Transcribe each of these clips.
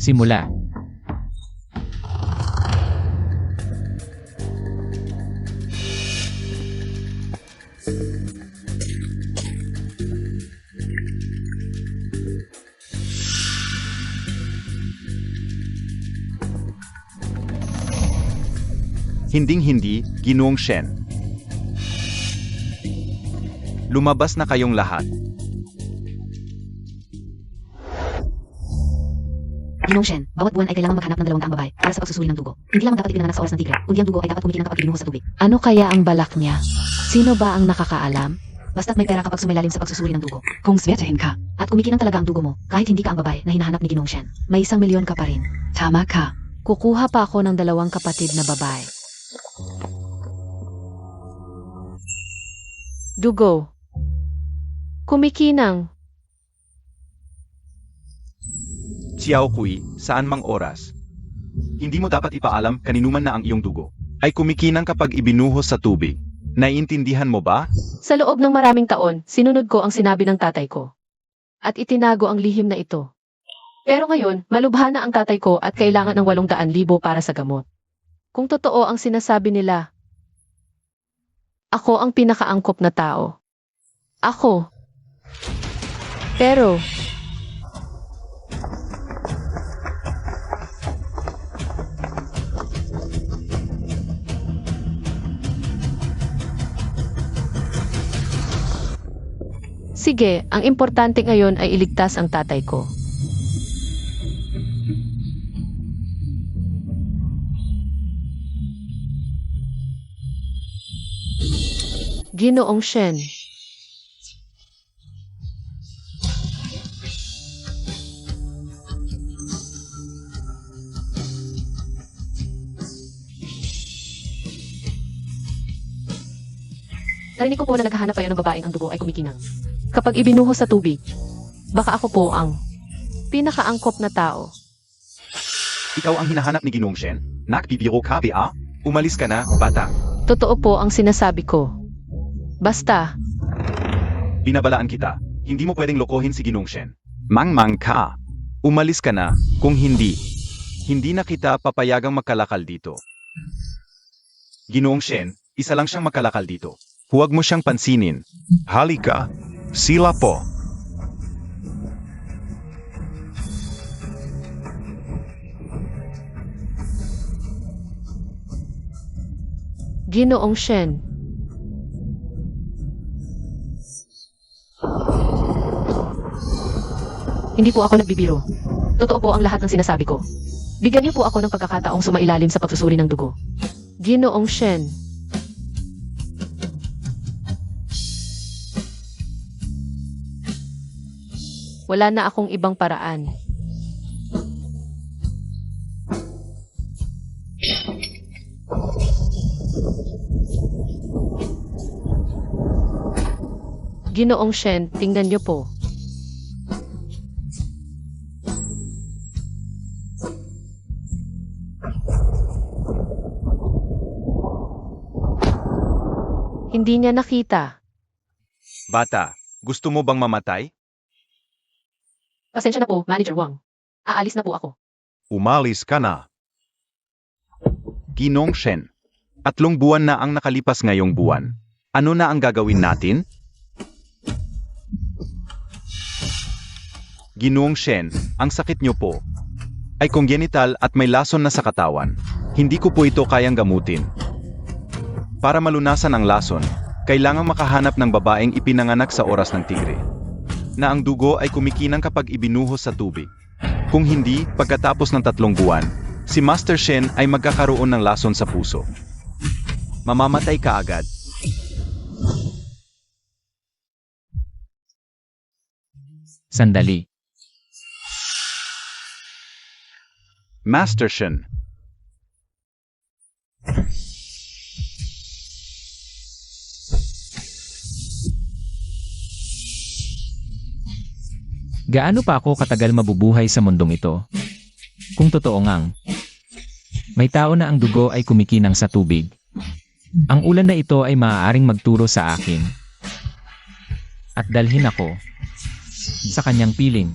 Simula. Hinding-hindi, Ginoong Shen. Lumabas na kayong lahat. Ginoong Shen, bawat buwan ay kailangan maghanap ng 200 babae para sa pagsusuri ng dugo. Hindi lamang dapat ipinanganak sa oras ng tigre, kundi ang dugo ay dapat kumikinang kapag ibinuhos sa tubig. Ano kaya ang balak niya? Sino ba ang nakakaalam? Basta't may pera kapag sumailalim sa pagsusuri ng dugo. Kung swertehin ka, at kumikinang talaga ang dugo mo, kahit hindi ka ang babae na hinahanap ni Ginoong Shen, may 1,000,000 ka pa rin. Tama ka. Kukuha pa ako ng 2 kapatid na babae. Dugo. Kumikinang. Xiao Kui, saan mang oras? Hindi mo dapat ipaalam kaninuman na ang iyong dugo ay kumikinang kapag ibinuhos sa tubig. Naiintindihan mo ba? Sa loob ng maraming taon, sinunod ko ang sinabi ng tatay ko. At itinago ang lihim na ito. Pero ngayon, malubha na ang tatay ko at kailangan ng 800,000 para sa gamot. Kung totoo ang sinasabi nila, ako ang pinakaangkop na tao. Ako. Pero, sige, ang importante ngayon ay iligtas ang tatay ko. Ginoong Shen. Narinig ko po na naghahanap kayo ng babaeng ang dugo ay kumikinang. Kapag ibinuhos sa tubig, baka ako po ang pinakaangkop na tao. Ikaw ang hinahanap ni Ginoong Shen? Nakbibiro ka ba? Umalis ka na, bata. Totoo po ang sinasabi ko. Basta, Binabalaan kita. Hindi mo pwedeng lokohin si Ginoong Shen. Mangmang ka. Umalis ka na, kung hindi. Hindi na kita papayagang makalakal dito. Ginoong Shen, isa lang siyang makalakal dito. Huwag mo siyang pansinin. Halika. Sila po. Ginoong Shen. Hindi po ako nagbibiro. Totoo po ang lahat ng sinasabi ko. Bigyan niyo po ako ng pagkakataong sumailalim sa pagsusuri ng dugo. Ginoong Shen. Wala na akong ibang paraan. Ginoong Shen, tingnan niyo po. Hindi niya nakita. Bata, gusto mo bang mamatay? Pasensya na po, Manager Wang. Aalis na po ako. Umalis ka na. Ginoong Shen, 3 buwan na ang nakalipas ngayong buwan. Ano na ang gagawin natin? Ginoong Shen, ang sakit niyo po ay congenital at may lason na sa katawan. Hindi ko po ito kayang gamutin. Para malunasan ang lason, kailangang makahanap ng babaeng ipinanganak sa oras ng tigre, na ang dugo ay kumikinang kapag ibinuhos sa tubig. Kung hindi, pagkatapos ng 3 buwan, si Master Shen ay magkakaroon ng lason sa puso. Mamamatay ka agad. Sandali. Master Shen. Gaano pa ako katagal mabubuhay sa mundong ito? Kung totoo ngang, may tao na ang dugo ay kumikinang sa tubig. Ang ulan na ito ay maaaring magturo sa akin at dalhin ako sa kanyang piling.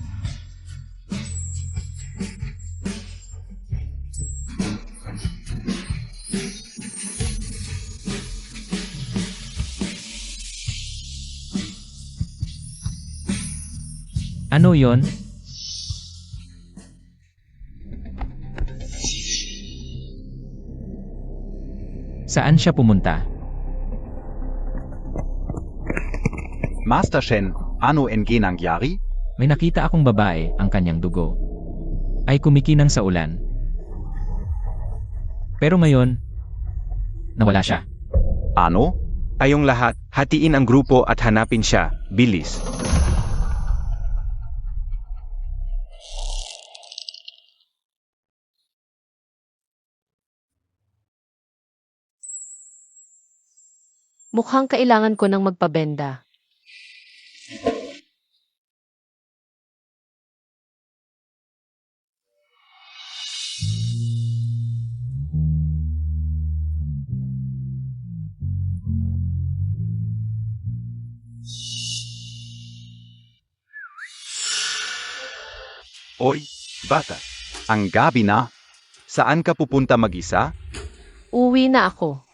Ano yon? Saan siya pumunta? Master Shen, ano ang nangyari? May nakita akong babae, ang kanyang dugo ay kumikinang sa ulan. Pero ngayon, nawala siya. Ano? Kayong lahat, hatiin ang grupo at hanapin siya. Bilis. Mukhang kailangan ko ng magpabenda. Oy, bata. Ang gabi na. Saan ka pupunta mag-isa? Uwi na ako.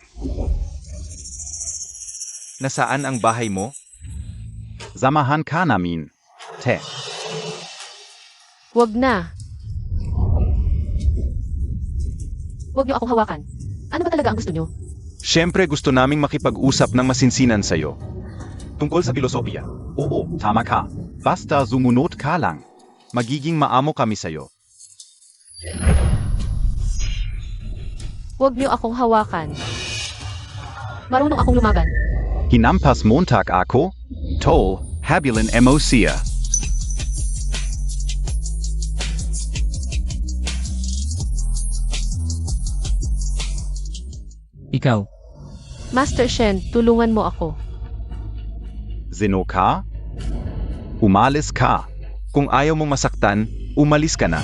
Nasaan ang bahay mo? Samahan ka namin. Te. Wag na. Wag niyo akong hawakan. Ano ba talaga ang gusto niyo? Siyempre gusto naming makipag-usap ng masinsinan sa'yo. Tungkol sa filosofiya. Oo, tama ka. Basta sumunod ka lang. Magiging maamo kami sa'yo. Wag niyo akong hawakan. Marunong akong lumaban. Hinampas Montag ako? Tol, habilan mo siya. Ikaw, Master Shen, tulungan mo ako. Zino ka? Umalis ka. Kung ayaw mong masaktan, umalis ka na.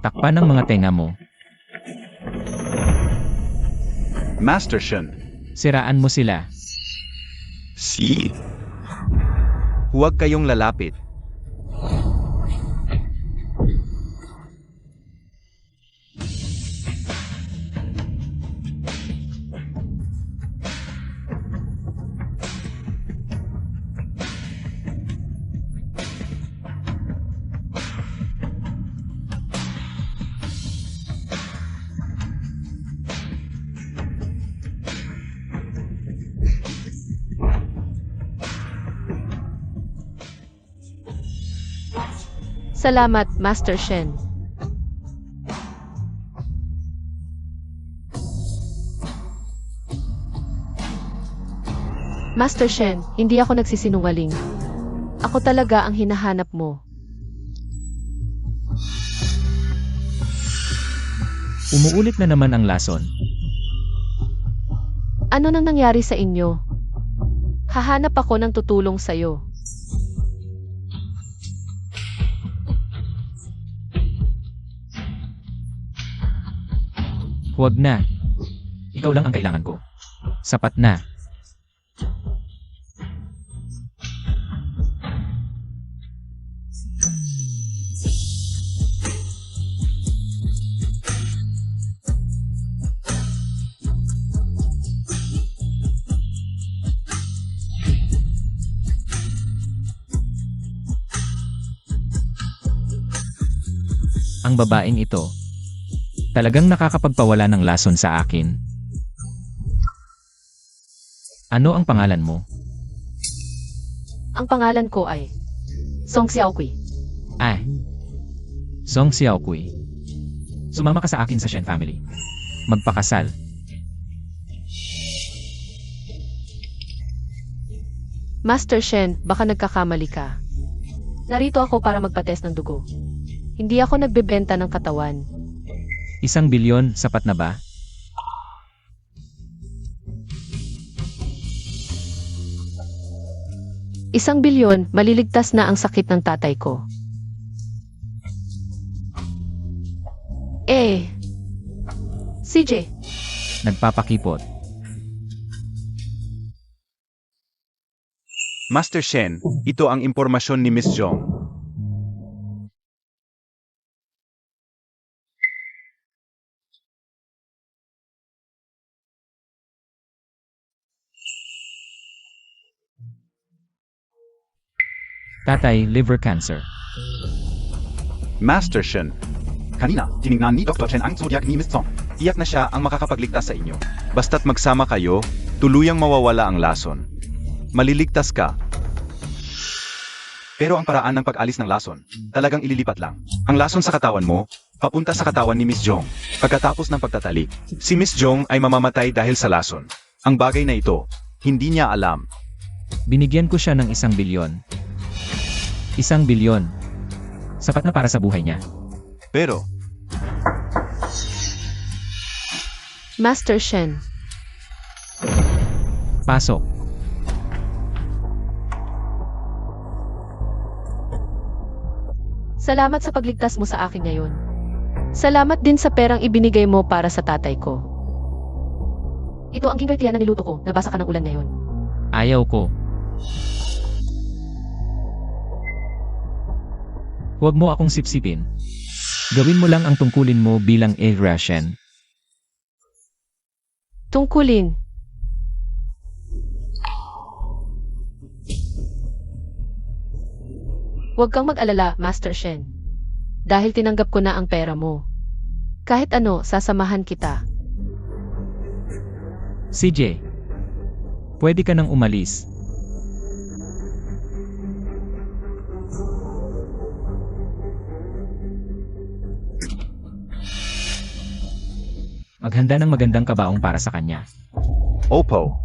takpan ng mga tenga mo. Master Shen. Siraan mo sila. Si. Huwag kayong lalapit. Salamat, Master Shen. Master Shen, hindi ako nagsisinungaling. Ako talaga ang hinahanap mo. Umuulit na naman ang lason. Ano nang nangyari sa inyo? Hahanap ako ng tutulong sa'yo. Huwag na. Ikaw lang ang kailangan ko. Sapat na. Ang babaeng ito, talagang nakakapagpawala ng lason sa akin. Ano ang pangalan mo? Ang pangalan ko ay Song Xiaokui. Ah, Song Xiaokui. Sumama ka sa akin sa Shen family. Magpakasal. Master Shen, baka nagkakamali ka. Narito ako para magpa-test ng dugo. Hindi ako nagbebenta ng katawan. 1 bilyon, sapat na ba? Isang bilyon, maliligtas na ang sakit ng tatay ko. CJ, Nagpapakipot. Master Shen, ito ang impormasyon ni Miss Zhong. Tatay, liver cancer. Master Shen, Kanina, tiningnan ni Dr. Chen ang zodiac ni Miss Song. tiyak na siya ang makakapagligtas sa inyo. Basta't magsama kayo, tuluyang mawawala ang lason. Maliligtas ka. Pero ang paraan ng pag-alis ng lason, talagang ililipat lang. Ang lason sa katawan mo, papunta sa katawan ni Miss Jong. Pagkatapos ng pagtatalik, Si Miss Jong ay mamamatay dahil sa lason. Ang bagay na ito, hindi niya alam. Binigyan ko siya ng 1 bilyon. 1 bilyon. Sapat na para sa buhay niya. Pero, Master Shen, Pasok. salamat sa pagligtas mo sa akin ngayon. Salamat din sa perang ibinigay mo para sa tatay ko. Ito ang kinwertiyan na niluto ko, nabasa ka ng ulan ngayon. Ayaw ko. Huwag mo akong sipsipin. Gawin mo lang ang tungkulin mo bilang Shen. Tungkulin. Huwag kang mag-alala, Master Shen. Dahil tinanggap ko na ang pera mo. Kahit ano, sasamahan kita. CJ, pwede ka nang umalis. Maghanda ng magandang kabaong para sa kanya. Opo,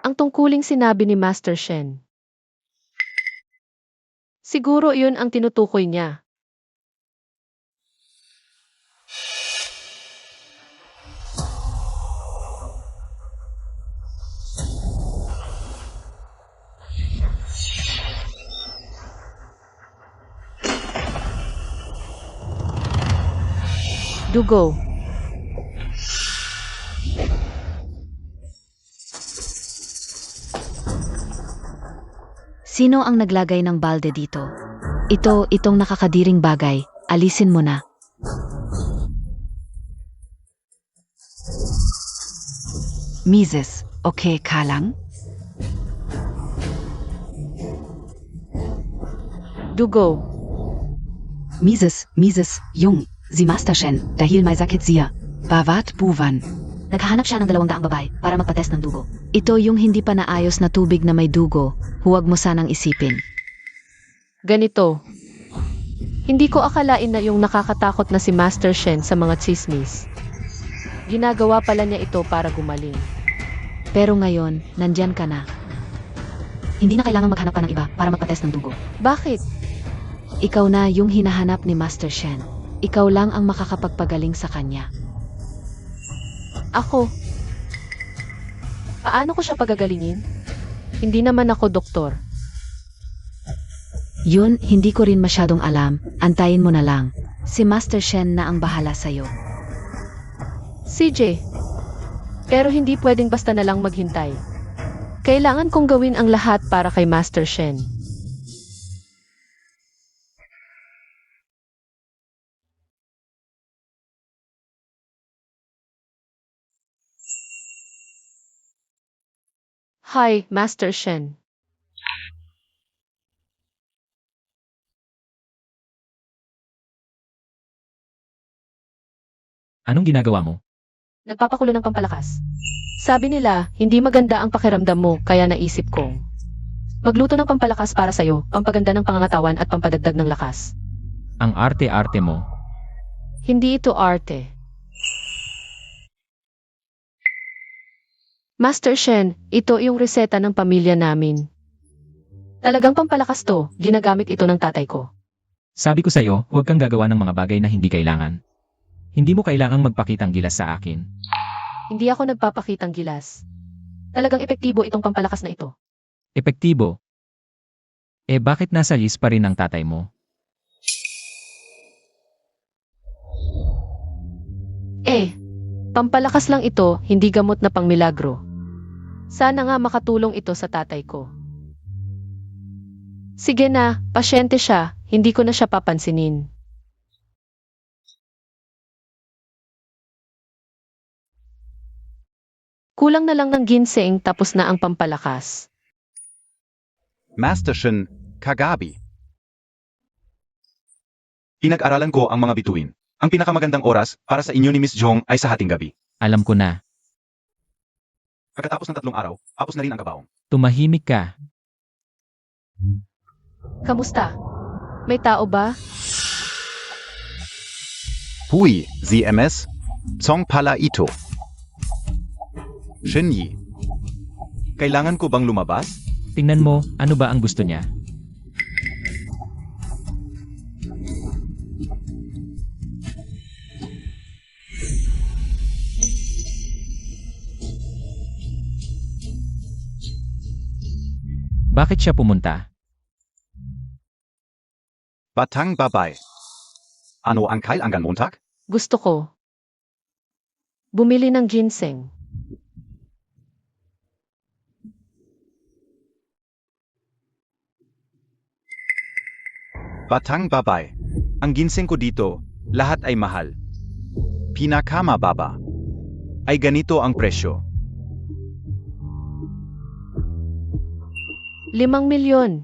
Ang tungkuling sinabi ni Master Shen. Siguro yun ang tinutukoy niya. Dugo. Sino ang naglagay ng balde dito? Itong nakakadiring bagay. Alisin mo na. Mises, okay ka lang? Dugo. Mises, yung, si Master Shen, dahil may sakit siya. Bawat buwan. Naghahanap siya ng 200 babae para magpatest ng dugo. Ito yung hindi pa naayos na tubig na may dugo. Huwag mo sanang isipin. Ganito. Hindi ko akalain na yung nakakatakot na si Master Shen sa mga chismis. Ginagawa pala niya ito para gumaling. Pero ngayon, nandyan ka na. Hindi na kailangan maghanap pa ng iba para magpatest ng dugo. Bakit? Ikaw na yung hinahanap ni Master Shen. Ikaw lang ang makakapagpagaling sa kanya. Ako. Paano ko siya pagagalingin? Hindi naman ako doktor. Yun, hindi ko rin masyadong alam. Antayin mo na lang. Si Master Shen na ang bahala sa'yo. CJ. Pero hindi pwedeng basta na lang maghintay. Kailangan kong gawin ang lahat para kay Master Shen. Hi, Master Shen. Anong ginagawa mo? Nagpapakulo ng pampalakas. Sabi nila, hindi maganda ang pakiramdam mo, kaya naisip kong magluto ng pampalakas para sa'yo, pampaganda ng pangangatawan at pampadagdag ng lakas. Ang arte-arte mo. Hindi ito arte. Master Shen, ito yung reseta ng pamilya namin. Talagang pampalakas to, ginagamit ito ng tatay ko. Sabi ko sa'yo, huwag kang gagawa ng mga bagay na hindi kailangan. Hindi mo kailangang magpakitang gilas sa akin. Hindi ako nagpapakitang gilas. Talagang epektibo itong pampalakas na ito. Epektibo. Eh bakit nasa list pa rin ang tatay mo? Pampalakas lang ito, hindi gamot na pangmilagro. Sana nga makatulong ito sa tatay ko. Sige na, pasyente siya, hindi ko na siya papansinin. Kulang na lang ng ginseng tapos na ang pampalakas. Master Shen, kagabi. Pinag-aralan ko ang mga bituin. Ang pinakamagandang oras para sa inyo ni Miss Jong ay sa hating gabi. Alam ko na. Pagkatapos ng 3 araw, tapos na rin ang kabaong. Tumahimik ka. Kamusta? May tao ba? Hui, ZMS, Song pala ito. Shenyi, kailangan ko bang lumabas? Tingnan mo, ano ba ang gusto niya? Bakit siya pumunta? Batang babay. Ano ang kailangan Montag? Gusto ko. Bumili ng ginseng. Batang babay. Ang ginseng ko dito, lahat ay mahal. Pinakamababa. Ay ganito ang presyo. 5 milyon.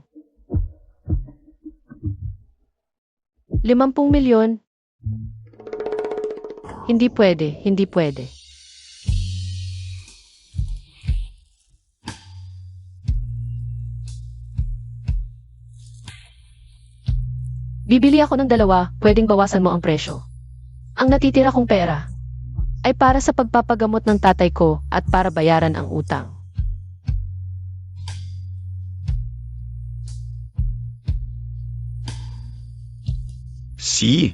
50 milyon. Hindi pwede, hindi pwede. Bibili ako ng 2, pwedeng bawasan mo ang presyo. Ang natitira kong pera ay para sa pagpapagamot ng tatay ko at para bayaran ang utang. Si.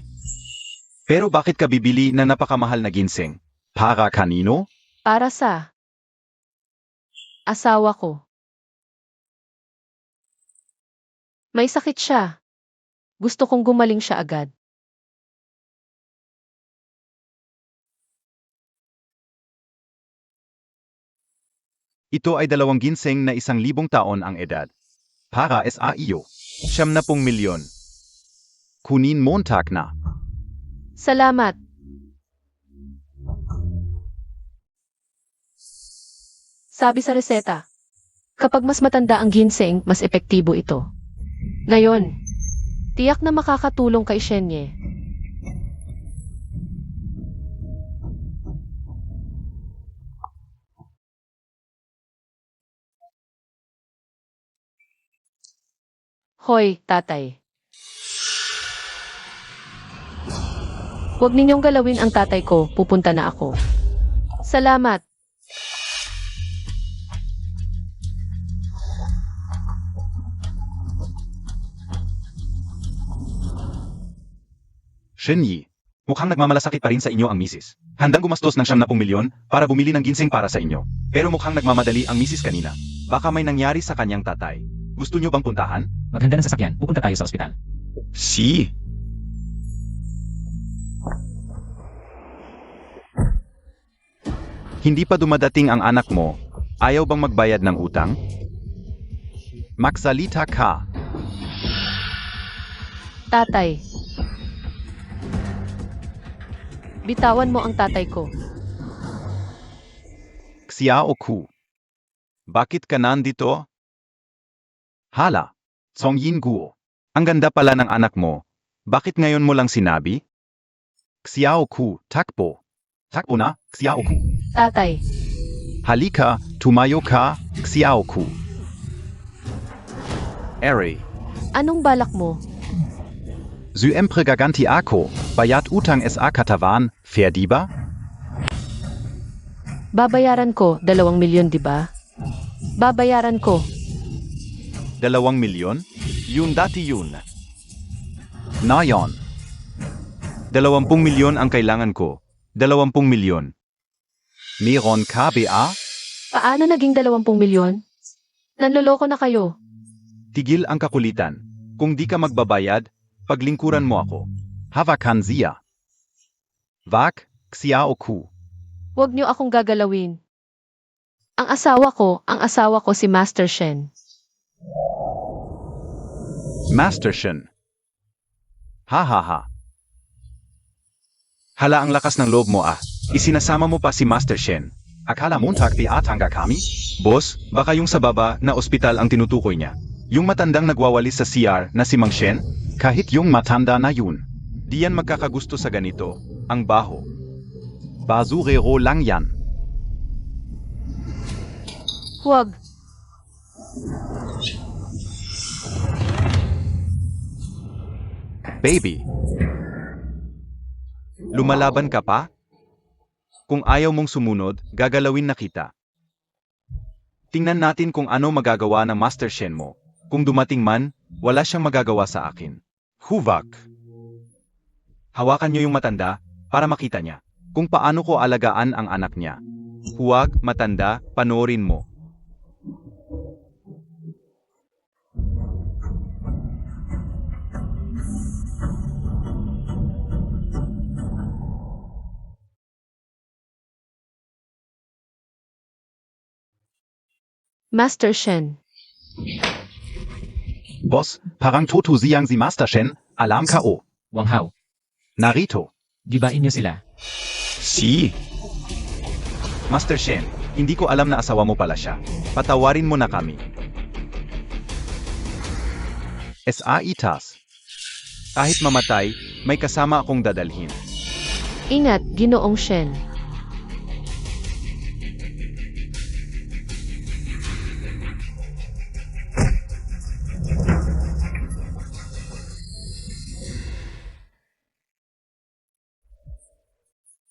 Pero bakit ka bibili na napakamahal na ginseng? Para kanino? Para sa asawa ko. May sakit siya. Gusto kong gumaling siya agad. Ito ay 2 ginseng na 1,000 taon ang edad. Para sa iyo. 70 milyon. Kunin Montag na. Salamat. Sabi sa reseta, kapag mas matanda ang ginseng, mas epektibo ito. Ngayon, tiyak na makakatulong kay Shenye. Hoy, tatay. Huwag ninyong galawin ang tatay ko, pupunta na ako. Salamat. Shenyi, mukhang nagmamalasakit pa rin sa inyo ang misis. Handang gumastos ng 70 milyon para bumili ng ginseng para sa inyo. Pero mukhang nagmamadali ang misis kanina. Baka may nangyari sa kanyang tatay. Gusto nyo bang puntahan? Maghanda ng sasakyan, pupunta tayo sa ospital. Si. Hindi pa dumadating ang anak mo. Ayaw bang magbayad ng utang? Magsalita ka. Tatay. Bitawan mo ang tatay ko. Xiao Ku. Bakit ka nandito? Hala, Song Yin Guo. Ang ganda pala ng anak mo. Bakit ngayon mo lang sinabi? Xiao Ku, takbo. Takbo na, Xiao Ku. Tatay. Halika, tumayo ka, Xiao Ku. Ere. Anong balak mo? Syempre gaganti ako, bayat utang sa katawan, fair di ba? Babayaran ko 2 milyon, di ba? Babayaran ko. 2 milyon? Yun dati yun. Na yon. 20 milyon ang kailangan ko. 20 milyon. Meron ka ba? Paano naging 20 milyon? Nanloloko na kayo. Tigil ang kakulitan. Kung di ka magbabayad, paglingkuran mo ako. Havakan siya. Vak, Xiao Ku. Huwag niyo akong gagalawin. Ang asawa ko si Master Shen. Master Shen. Ha ha ha. Hala ang lakas ng loob mo ah. Isinasama mo pa si Master Shen. Akala Montag di atangga kami? Boss, baka yung sa baba na ospital ang tinutukoy niya. Yung matandang nagwawalis sa CR na si Mang Shen, kahit yung matanda na yun. Di yan magkakagusto sa ganito, ang baho. Basurero lang yan. Huwag. Baby. Lumalaban ka pa? Kung ayaw mong sumunod, gagalawin na kita. Tingnan natin kung ano magagawa ng Master Shen mo. Kung dumating man, wala siyang magagawa sa akin. Huvak. Hawakan niyo yung matanda para makita niya kung paano ko alagaan ang anak niya. Huwag, matanda, panoorin mo. Master Shen. Boss, parang tutuziyang si Master Shen, alarm KO. Wang Hao, Narito. gibain niyo sila. Si. Master Shen, hindi ko alam na asawa mo pala siya. Patawarin mo na kami. Sa itas. Kahit mamatay, may kasama akong dadalhin. Ingat, Ginoong Shen.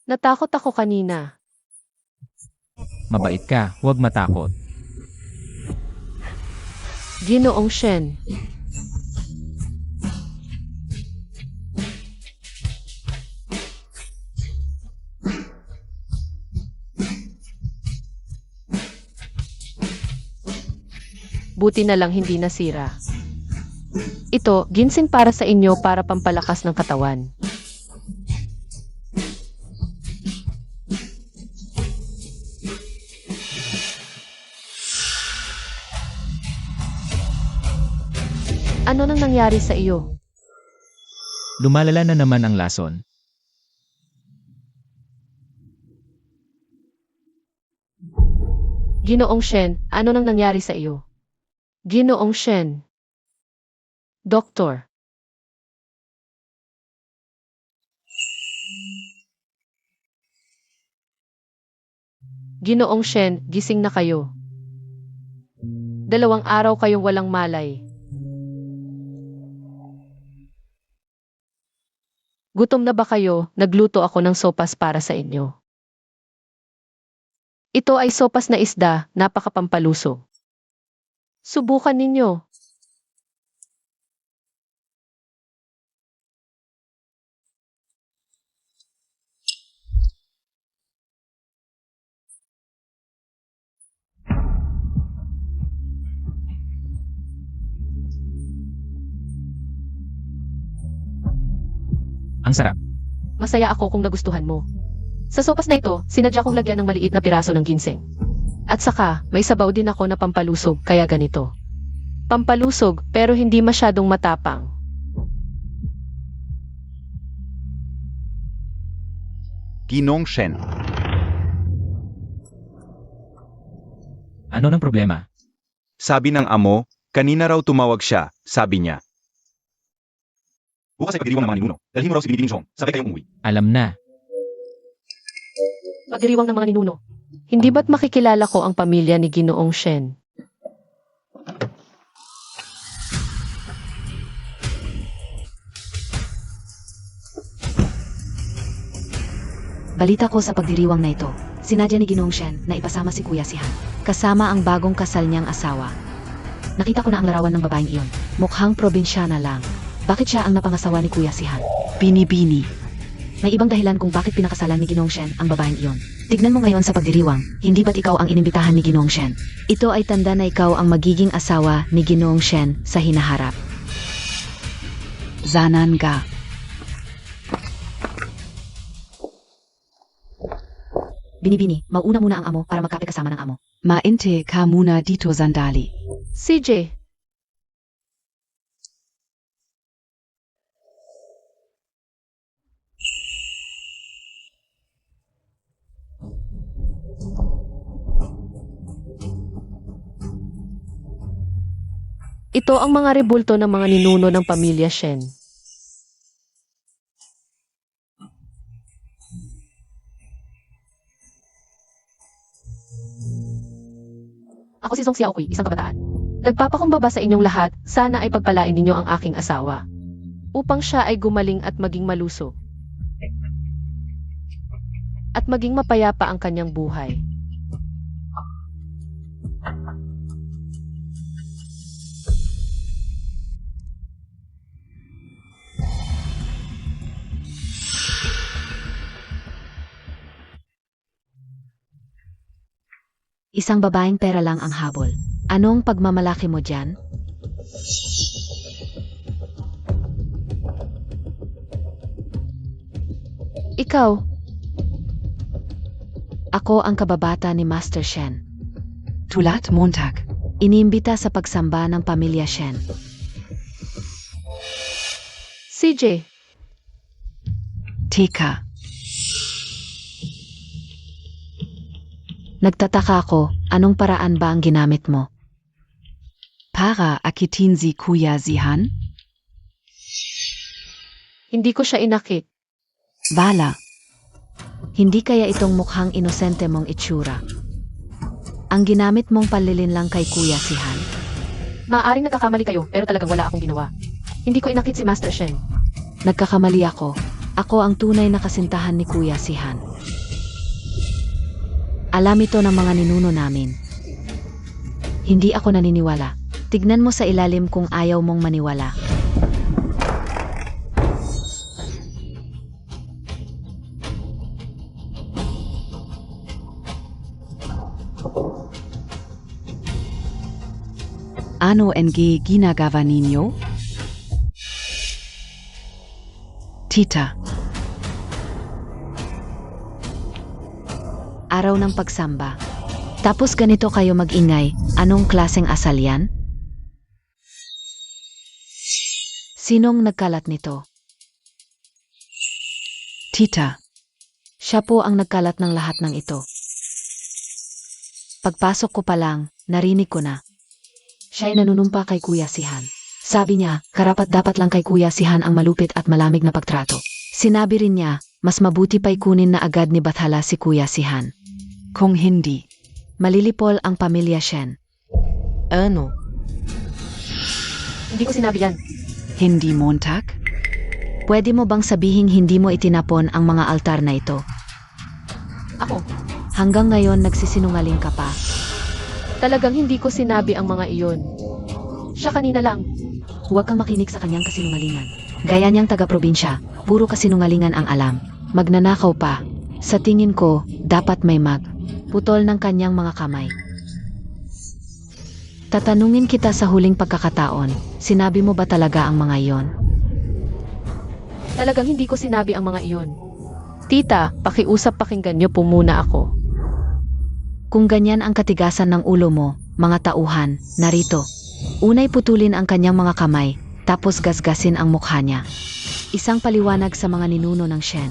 Natakot ako kanina. Mabait ka, huwag matakot. Ginoong Shen. Buti na lang hindi nasira. Ito, ginseng para sa inyo para pampalakas ng katawan. Ano nang nangyari sa iyo? Lumalala na naman ang lason. Ginoong Shen, ano nang nangyari sa iyo? Ginoong Shen. Doktor. Ginoong Shen, gising na kayo. 2 araw kayong walang malay. Gutom na ba kayo? Nagluto ako ng sopas para sa inyo. Ito ay sopas na isda, napakapampalusog. Subukan ninyo. Ang sarap. Masaya ako kung nagustuhan mo. Sa sopas na ito, sinadya kong lagyan ng maliit na piraso ng ginseng. At saka, may sabaw din ako na pampalusog, kaya ganito. Pampalusog, pero hindi masyadong matapang. Ginong Shen. Ano ng problema? Sabi ng amo, kanina raw tumawag siya, sabi niya. Bukas ay pagdiriwang ng mga ninuno. Dalhin mo raw si Binibining Zhong, sabay kayong umuwi. Alam na. Pagdiriwang ng mga ninuno. Hindi ba't makikilala ko ang pamilya ni Ginoong Shen? Balita ko sa pagdiriwang na ito, sinadya ni Ginoong Shen na ipasama si Kuya Sihan, kasama ang bagong kasal niyang asawa. Nakita ko na ang larawan ng babaeng iyon. Mukhang probinsyana lang. Bakit siya ang napangasawa ni Kuya Sihan? Bini-bini. May ibang dahilan kung bakit pinakasalan ni Ginoong Shen ang babaeng iyon. Tignan mo ngayon sa pagdiriwang, hindi ba't ikaw ang inimbitahan ni Ginoong Shen? Ito ay tanda na ikaw ang magiging asawa ni Ginoong Shen sa hinaharap. Zanan ka. Bini-bini, mauna muna ang amo para magkape kasama ng amo. Mainte ka muna dito, Sandali. CJ, Ito ang mga rebulto ng mga ninuno ng pamilya Shen. Ako si Song Xiaoqui, isang kabataan. Nagpapakumbaba sa inyong lahat, sana ay pagpalain ninyo ang aking asawa. Upang siya ay gumaling at maging malusog. At maging mapayapa ang kanyang buhay. Isang babaeng pera lang ang habol. Anong pagmamalaki mo dyan? Ikaw, Ako ang kababata ni Master Shen. Tulat Montag. Iniimbita sa pagsamba ng pamilya Shen. CJ, Teka. Nagtataka ako, anong paraan ba ang ginamit mo? Para akitin si Kuya Zihan? hindi ko siya inakit. Bala. Hindi kaya itong mukhang inosente mong itsura? Ang ginamit mong panlilin lang kay Kuya si Han. Maaaring nagkakamali kayo, pero talagang wala akong ginawa. Hindi ko inakit si Master Shen. Nagkakamali ako. Ako ang tunay na kasintahan ni Kuya si Han. Alam ito ng mga ninuno namin. Hindi ako naniniwala. Tignan mo sa ilalim kung ayaw mong maniwala. Ano NG ginagawa ninyo? Tita. Araw ng pagsamba. Tapos ganito kayo mag-ingay, anong klaseng asal yan? Sinong nagkalat nito? Tita. Siya po ang nagkalat ng lahat ng ito. Pagpasok ko pa lang, narinig ko na. Siya'y nanunumpa kay Kuya Sihan. Sabi niya, karapat dapat lang kay Kuya Sihan ang malupit at malamig na pagtrato. Sinabi rin niya, mas mabuti pa'y kunin na agad ni Bathala si Kuya Sihan. Kung hindi. Malilipol ang pamilya Shen. Ano? Hindi ko sinabi yan. Hindi Montag? Pwede mo bang sabihing hindi mo itinapon ang mga altar na ito? Ako, Hanggang ngayon nagsisinungaling ka pa. talagang hindi ko sinabi ang mga iyon. Siya kanina lang. Huwag kang makinig sa kanyang kasinungalingan. Gaya niyang taga-probinsya, puro kasinungalingan ang alam. Magnanakaw pa. Sa tingin ko, dapat may putol ng kanyang mga kamay. Tatanungin kita sa huling pagkakataon, sinabi mo ba talaga ang mga iyon? Talagang hindi ko sinabi ang mga iyon. Tita, pakiusap pakinggan niyo po muna ako. Kung ganyan ang katigasan ng ulo mo, mga tauhan, narito. Unay putulin ang kanyang mga kamay, tapos gasgasin ang mukha niya. Isang paliwanag sa mga ninuno ng Shen.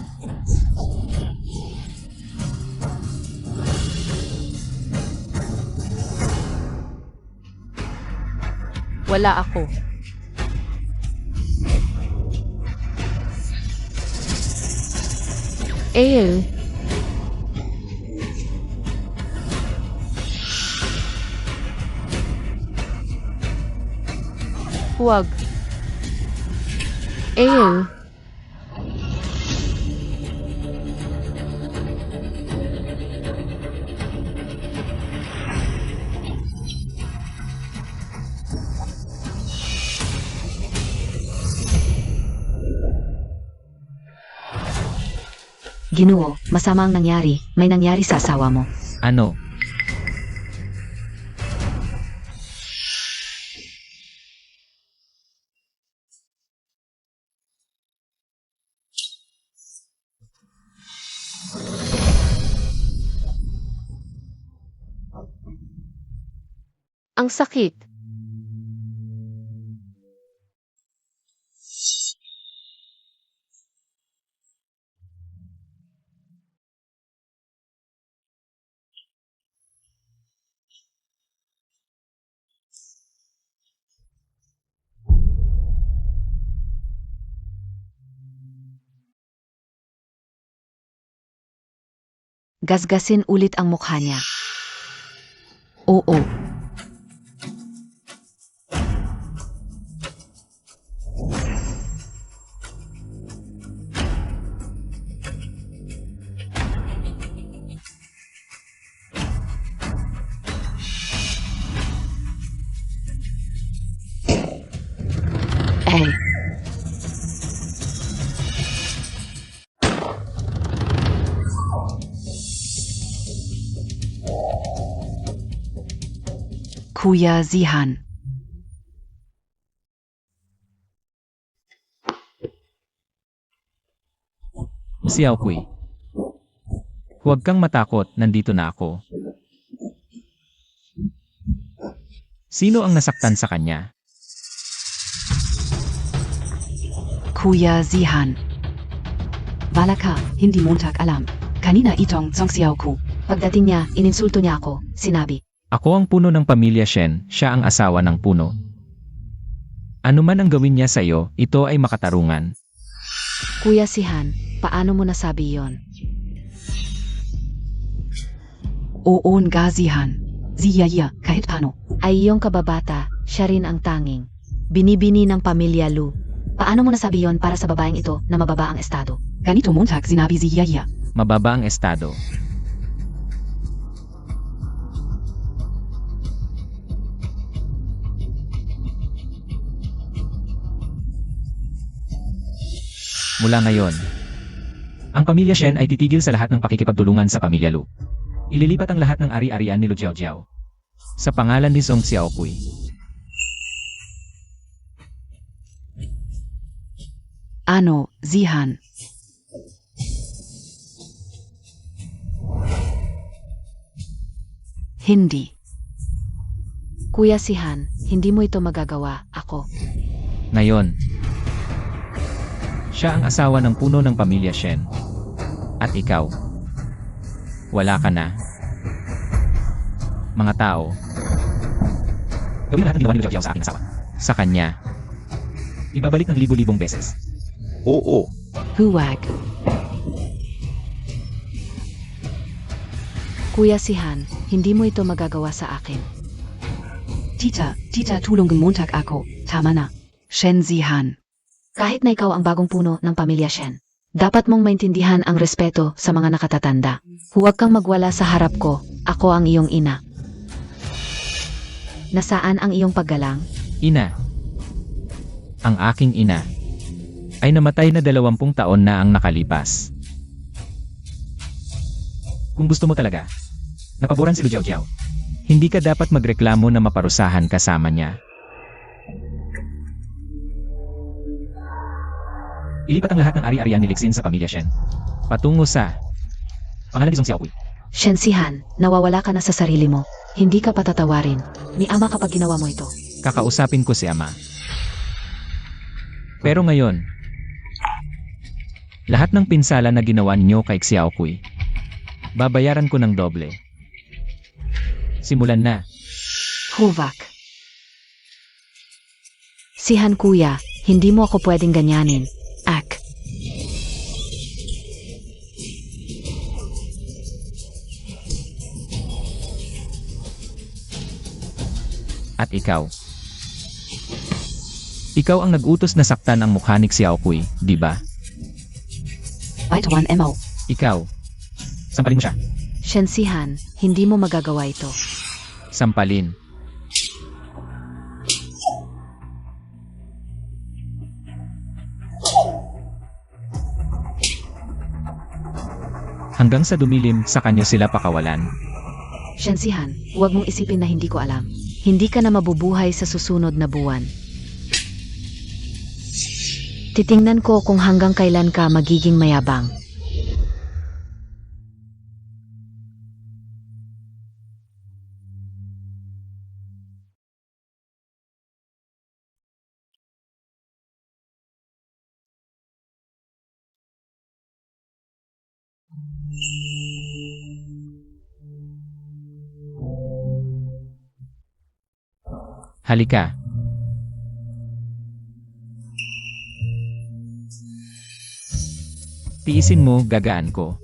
Wala ako. Ale. Huwag. Ale. Ginoo, masama ang nangyari, may nangyari sa asawa mo. Ano? Ang sakit. Gasgasin ulit ang mukha niya. Oo. Eh. Kuya Zihan. Xiaokui. Huwag kang matakot, nandito na ako. Sino ang nasaktan sa kanya? Kuya Zihan. Bala ka, hindi Montag alam. Kanina itong Song Xiaoku. Pagdating niya, ininsulto niya ako. Sinabi, Ako ang puno ng pamilya Shen, siya ang asawa ng puno. Ano man ang gawin niya sa iyo, ito ay makatarungan. Kuya Sihan, paano mo nasabi yon? Oo nga Zihan. Ziyaya, kahit paano. Ay iyong kababata, siya rin ang tanging. Binibini ng pamilya Lu. Paano mo nasabi yon para sa babaeng ito na mababa ang estado? Ganito Montag sinabi Ziyaya. Mababa ang estado. Mula ngayon, ang pamilya Shen ay titigil sa lahat ng pakikipagtulungan sa pamilya Lu. Ililipat ang lahat ng ari-arian ni Lu Jiaojiao sa pangalan ni Song Xiaokui. Ano, Zihan? Hindi. Kuya Sihan, hindi mo ito magagawa, ako. Ngayon, siya ang asawa ng puno ng pamilya Shen. At ikaw, wala ka na. Mga tao, gawin lahat ng ginawa ni Lu Jiaojiao sa aking asawa. Sa kanya, ibabalik ng libu-libong beses. Oo. Huwag. Kuya Sihan, hindi mo ito magagawa sa akin. Tita tulungan Montag ako. Tama na. Shen Zihan. Kahit na ikaw ang bagong puno ng pamilya Shen, dapat mong maintindihan ang respeto sa mga nakatatanda. Huwag kang magwala sa harap ko, ako ang iyong ina. Nasaan ang iyong paggalang? Ina. Ang aking ina ay namatay na 20 taon na ang nakalipas. Kung gusto mo talaga, napaboran si Lu Jiaojiao, hindi ka dapat magreklamo na maparusahan kasama niya. Ilipat ang lahat ng ari-arian ni Lixin sa pamilya Shen patungo sa pangalan ni Song Xiaokui. Shen Sihan, nawawala ka na sa sarili mo. Hindi ka patatawarin ni Ama kapag ginawa mo ito. Kakausapin ko si Ama. Pero ngayon, lahat ng pinsala na ginawa niyo kay Xiaokui, babayaran ko ng doble. Simulan na. Huvak. Sihan kuya, hindi mo ako pwedeng ganyanin. Ak. At ikaw. Ikaw ang nag-utos na saktan ang mukha ni Xiaokui, di ba? Baitawan mo. Ikaw. Sampalin mo siya. Shen Sihan, hindi mo magagawa ito. Sampalin. Hanggang sa dumilim, sa kanya sila pakawalan. Shen Sihan, huwag mong isipin na hindi ko alam. Hindi ka na mabubuhay sa susunod na buwan. Titingnan ko kung hanggang kailan ka magiging mayabang. Halika. Tiisin mo, gagaan ko.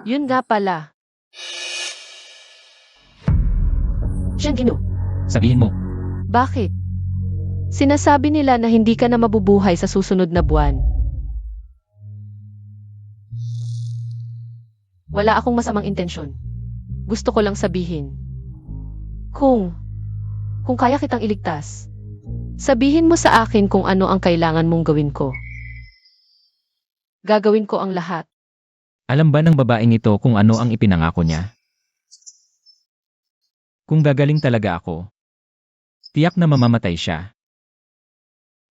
Yun nga pala. Siyang Gino, Sabihin mo, bakit? Sinasabi nila na hindi ka na mabubuhay sa susunod na buwan. Wala akong masamang intensyon. Gusto ko lang sabihin. Kung kaya kitang iligtas, sabihin mo sa akin kung ano ang kailangan mong gawin ko. Gagawin ko ang lahat. alam ba ng babaeng ito kung ano ang ipinangako niya? Kung gagaling talaga ako, tiyak na mamamatay siya.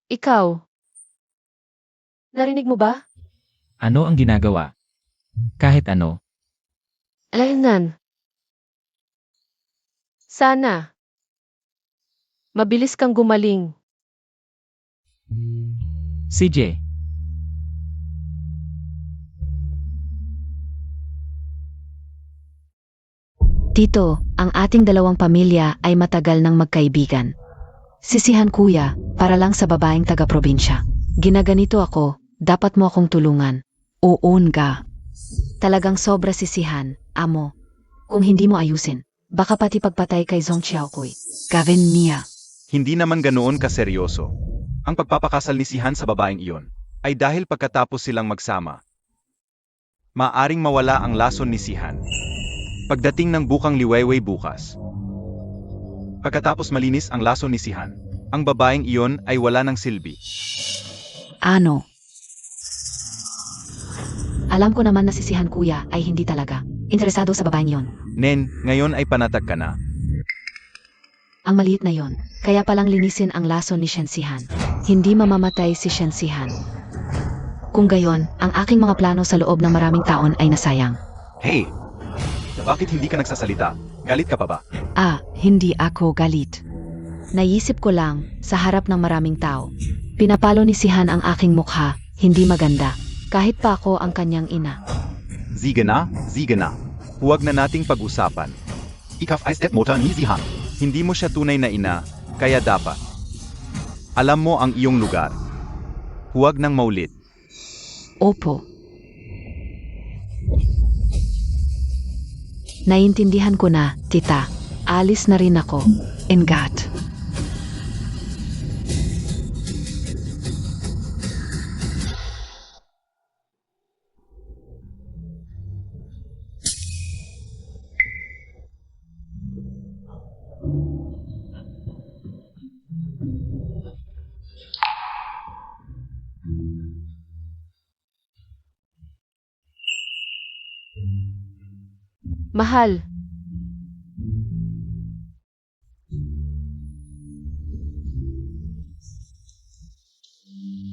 Ikaw, narinig mo ba? Ano ang ginagawa? Kahit ano. Alaynan. Sana. Mabilis kang gumaling. CJ, Tito, ang ating dalawang pamilya ay matagal nang magkaibigan. Sisihan kuya, para lang sa babaeng taga-probinsya. Ginaganito ako, dapat mo akong tulungan. Oon ga. Talagang sobra sisihan, amo. Kung hindi mo ayusin, baka pati pagpatay kay Zhong Xiaokuy. Gavin niya. Hindi naman ganoon kaseryoso. Ang pagpapakasal ni Sihan sa babaeng iyon ay dahil pagkatapos silang magsama. Maaring mawala ang lason ni Sihan. Pagdating ng bukang liwayway bukas. Pagkatapos malinis ang lason ni Sihan, ang babaeng iyon ay wala ng silbi. Ano? Alam ko naman na sisihan kuya ay hindi talaga interesado sa babaeng yon. Nen, ngayon ay panatag ka na. Ang maliit na yon, kaya palang linisin ang lason ni Shensihan. Hindi mamamatay si Shensihan. Kung gayon, ang aking mga plano sa loob ng maraming taon ay nasayang. Hey! Bakit hindi ka nagsasalita? Galit ka pa ba? Hindi ako galit. Naisip ko lang, sa harap ng maraming tao. Pinapalo ni Sihan ang aking mukha, hindi maganda. Kahit pa ako ang kanyang ina. Sige na. Huwag na nating pag-usapan. Ikaw ay stepmother ni Sihan. Hindi mo siya tunay na ina, kaya dapat. Alam mo ang iyong lugar. Huwag nang maulit. Opo. Naintindihan ko na, tita. Alis na rin ako. Ingat. Mahal.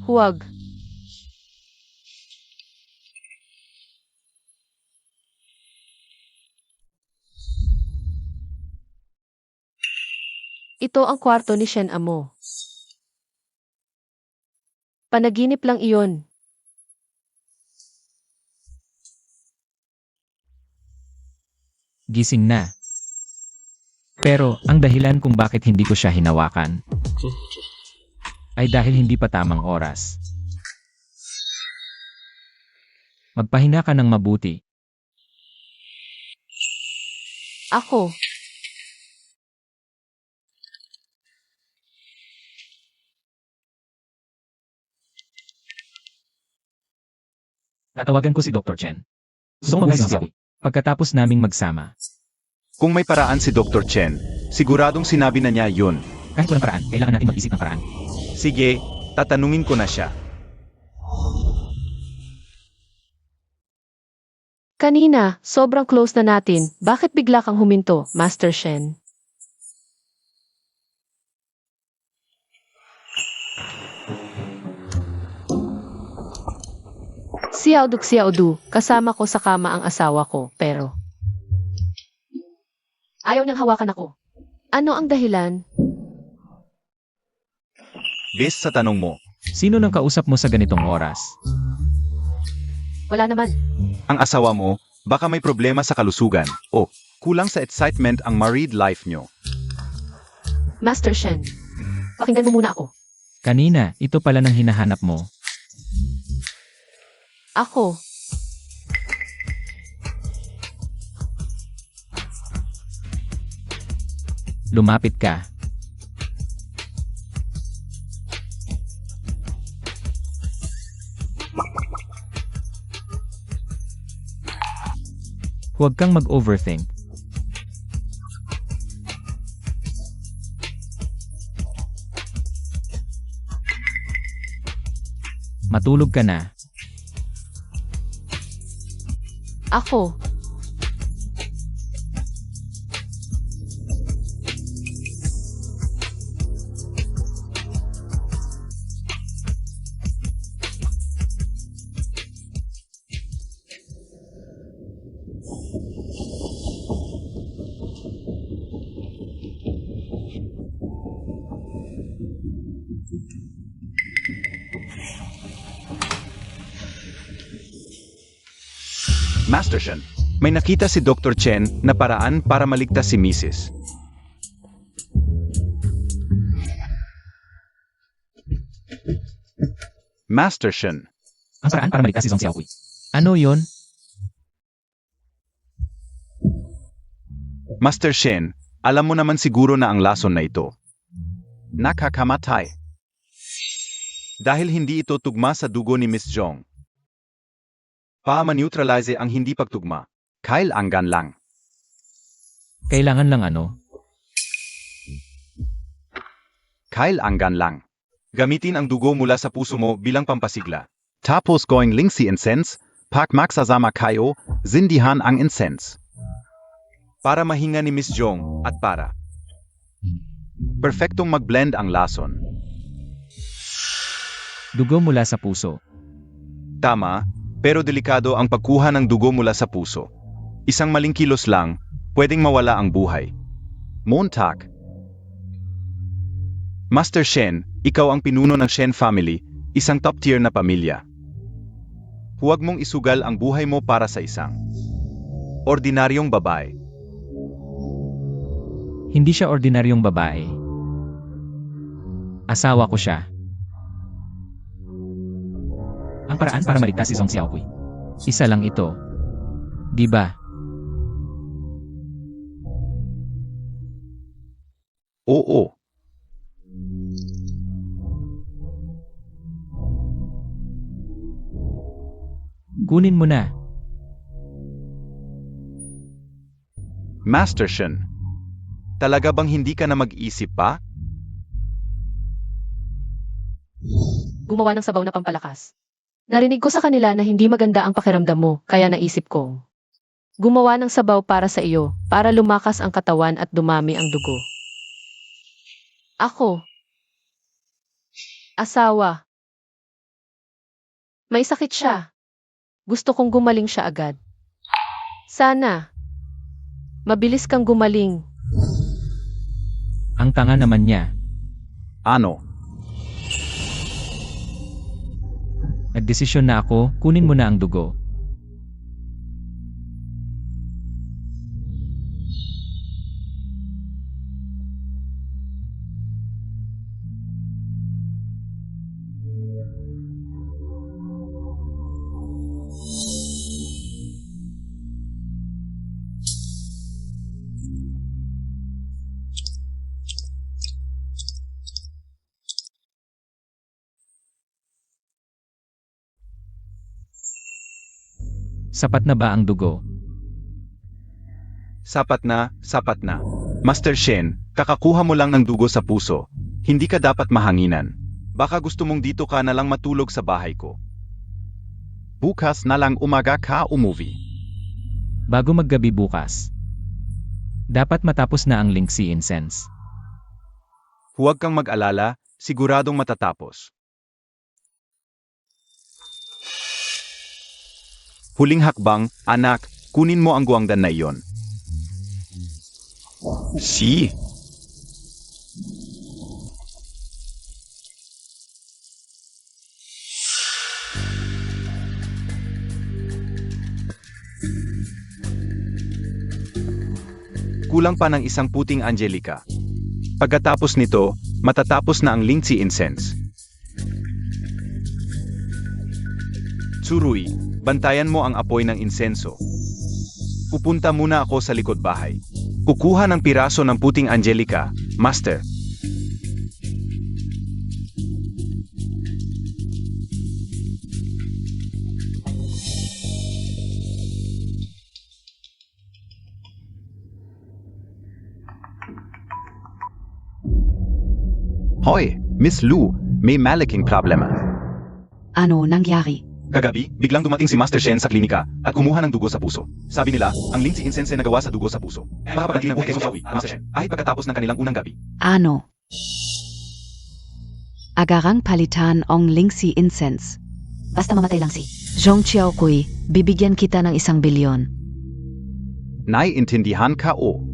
Huwag. Ito ang kwarto ni Shen Amo. Panaginip lang iyon. Gising na. Pero, ang dahilan kung bakit hindi ko siya hinawakan ay dahil hindi pa tamang oras. Magpahinga ka ng mabuti. Ako. Tatawagan ko si Dr. Chen. Gusto ko magsasabi. Pagkatapos naming magsama. Kung may paraan si Dr. Chen, siguradong sinabi na niya yun. Kahit walang paraan, kailangan natin mag-isip ng paraan. Sige, tatanungin ko na siya. Kanina, sobrang close na natin. Bakit bigla kang huminto, Master Shen? Xiaodu, kasama ko sa kama ang asawa ko, pero ayaw niyang hawakan ako. Ano ang dahilan? Base sa tanong mo, Sino nang kausap mo sa ganitong oras? Wala naman. ang asawa mo, baka may problema sa kalusugan o kulang sa excitement ang married life nyo. Master Shen, pakinggan mo muna ako. Kanina, ito pala nang hinahanap mo. Ako. Lumapit ka. Huwag kang mag-overthink. Matulog ka na. Ako. Master Shen, may nakita si Dr. Chen na paraan para maligtas si Mrs. Master Shen, Ang paraan para maligtas si Song Xiaohui. Ano yon? Master Shen, alam mo naman siguro na ang lason na ito nakakamatay. Dahil hindi ito tugma sa dugo ni Miss Zhong. Pa-neutralize ang hindi pagtugma. Kailangan lang. Kailangan lang ano? Kailangan lang. Gamitin ang dugo mula sa puso mo bilang pampasigla. Tapos going link si incense, pak magsasama kayo, zindihan ang incense. Para mahinga ni Miss Zhong at para perfectong mag-blend ang lason. Dugo mula sa puso. Tama, pero delikado ang pagkuha ng dugo mula sa puso. Isang maling kilos lang, pwedeng mawala ang buhay. Montak. Master Shen, ikaw ang pinuno ng Shen family, isang top-tier na pamilya. Huwag mong isugal ang buhay mo para sa isang ordinaryong babae. Hindi siya ordinaryong babae. Asawa ko siya. Ang paraan para maligtas si Song Xiaohui. Isa lang ito. Di ba? Oo. Kunin mo na. Master Shen, talaga bang hindi ka na mag-isip pa? Gumawa ng sabaw na pampalakas. Narinig ko sa kanila na hindi maganda ang pakiramdam mo, kaya naisip kong gumawa ng sabaw para sa iyo, para lumakas ang katawan at dumami ang dugo. Ako. Asawa. May sakit siya. Gusto kong gumaling siya agad. Sana. Mabilis kang gumaling. Ang tanga naman niya. Ano? Nagdesisyon na ako, kunin mo na ang dugo. Sapat na ba ang dugo? Sapat na, sapat na. Master Shen, kakakuha mo lang ng dugo sa puso. Hindi ka dapat mahanginan. Baka gusto mong dito ka na lang matulog sa bahay ko. Bukas na lang umaga ka umuwi. Bago maggabi bukas. Dapat matapos na ang Lingxi incense. Huwag kang mag-alala, siguradong matatapos. Huling hakbang, anak, kunin mo ang guangdan na iyon. Si. Kulang pa ng isang puting Angelica. Pagkatapos nito, matatapos na ang Lingxi incense. Tsurui, bantayan mo ang apoy ng insenso. Pupunta muna ako sa likod bahay. Kukuha ng piraso ng puting Angelica, Master. Hoy, Miss Lu, may malaking problema. Ano nangyari? Kagabi, biglang dumating si Master Shen sa klinika at kumuha ng dugo sa puso. Sabi nila, ang Lingzi incense na nagawa sa dugo sa puso. Makapaganti ng buhay kay Xiaohui, Master Shen, kahit pagkatapos ng kanilang unang gabi. Ano? Agarang palitan ang Lingxi incense. Basta mamatay lang si. Zhong Qiaokui, bibigyan kita ng 1 bilyon. Naiintindihan ka o?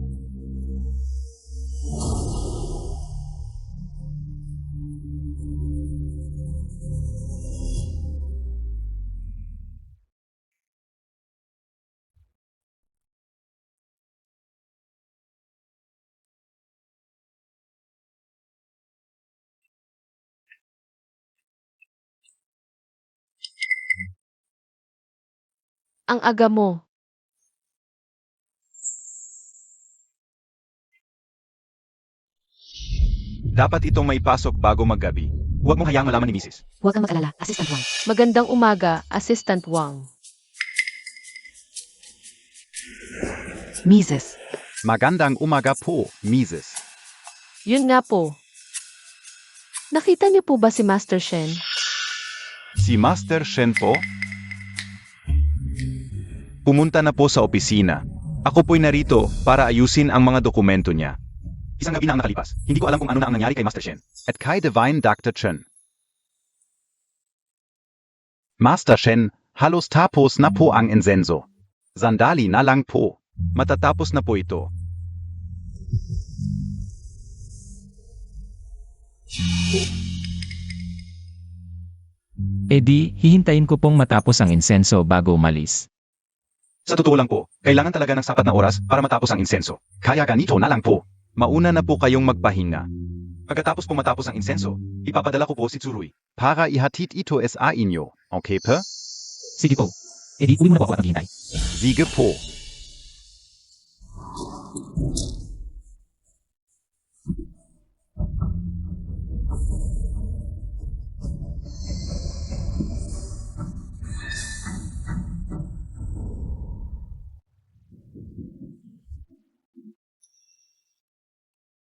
Ang aga mo. Dapat itong maipasok bago maggabi. Huwag mong hayaang malaman ni Mrs. Huwag kang mag-alala, Assistant Wang. Magandang umaga, Assistant Wang. Mises. Magandang umaga po, Mrs. Yun nga po. Nakita niyo po ba si Master Shen? Si Master Shen po? Pumunta na po sa opisina. Ako po'y narito para ayusin ang mga dokumento niya. Isang gabi na ang nakalipas. Hindi ko alam kung ano na ang nangyari kay Master Shen. At kay Divine Dr. Chen. Master Shen, halos tapos na po ang insenso. Sandali na lang po. Matatapos na po ito. E di, hihintayin ko pong matapos ang insenso bago umalis. Sa totoo lang po, kailangan talaga ng sapat na oras para matapos ang insenso. Kaya ganito na lang po. Mauna na po kayong magpahinga. Pagkatapos po matapos ang insenso, ipapadala ko po si Tsurui. Para ihatid ito sa inyo. Okay pa? Sige po. E di, uwi mo na po ako at maghihintay. Sige po.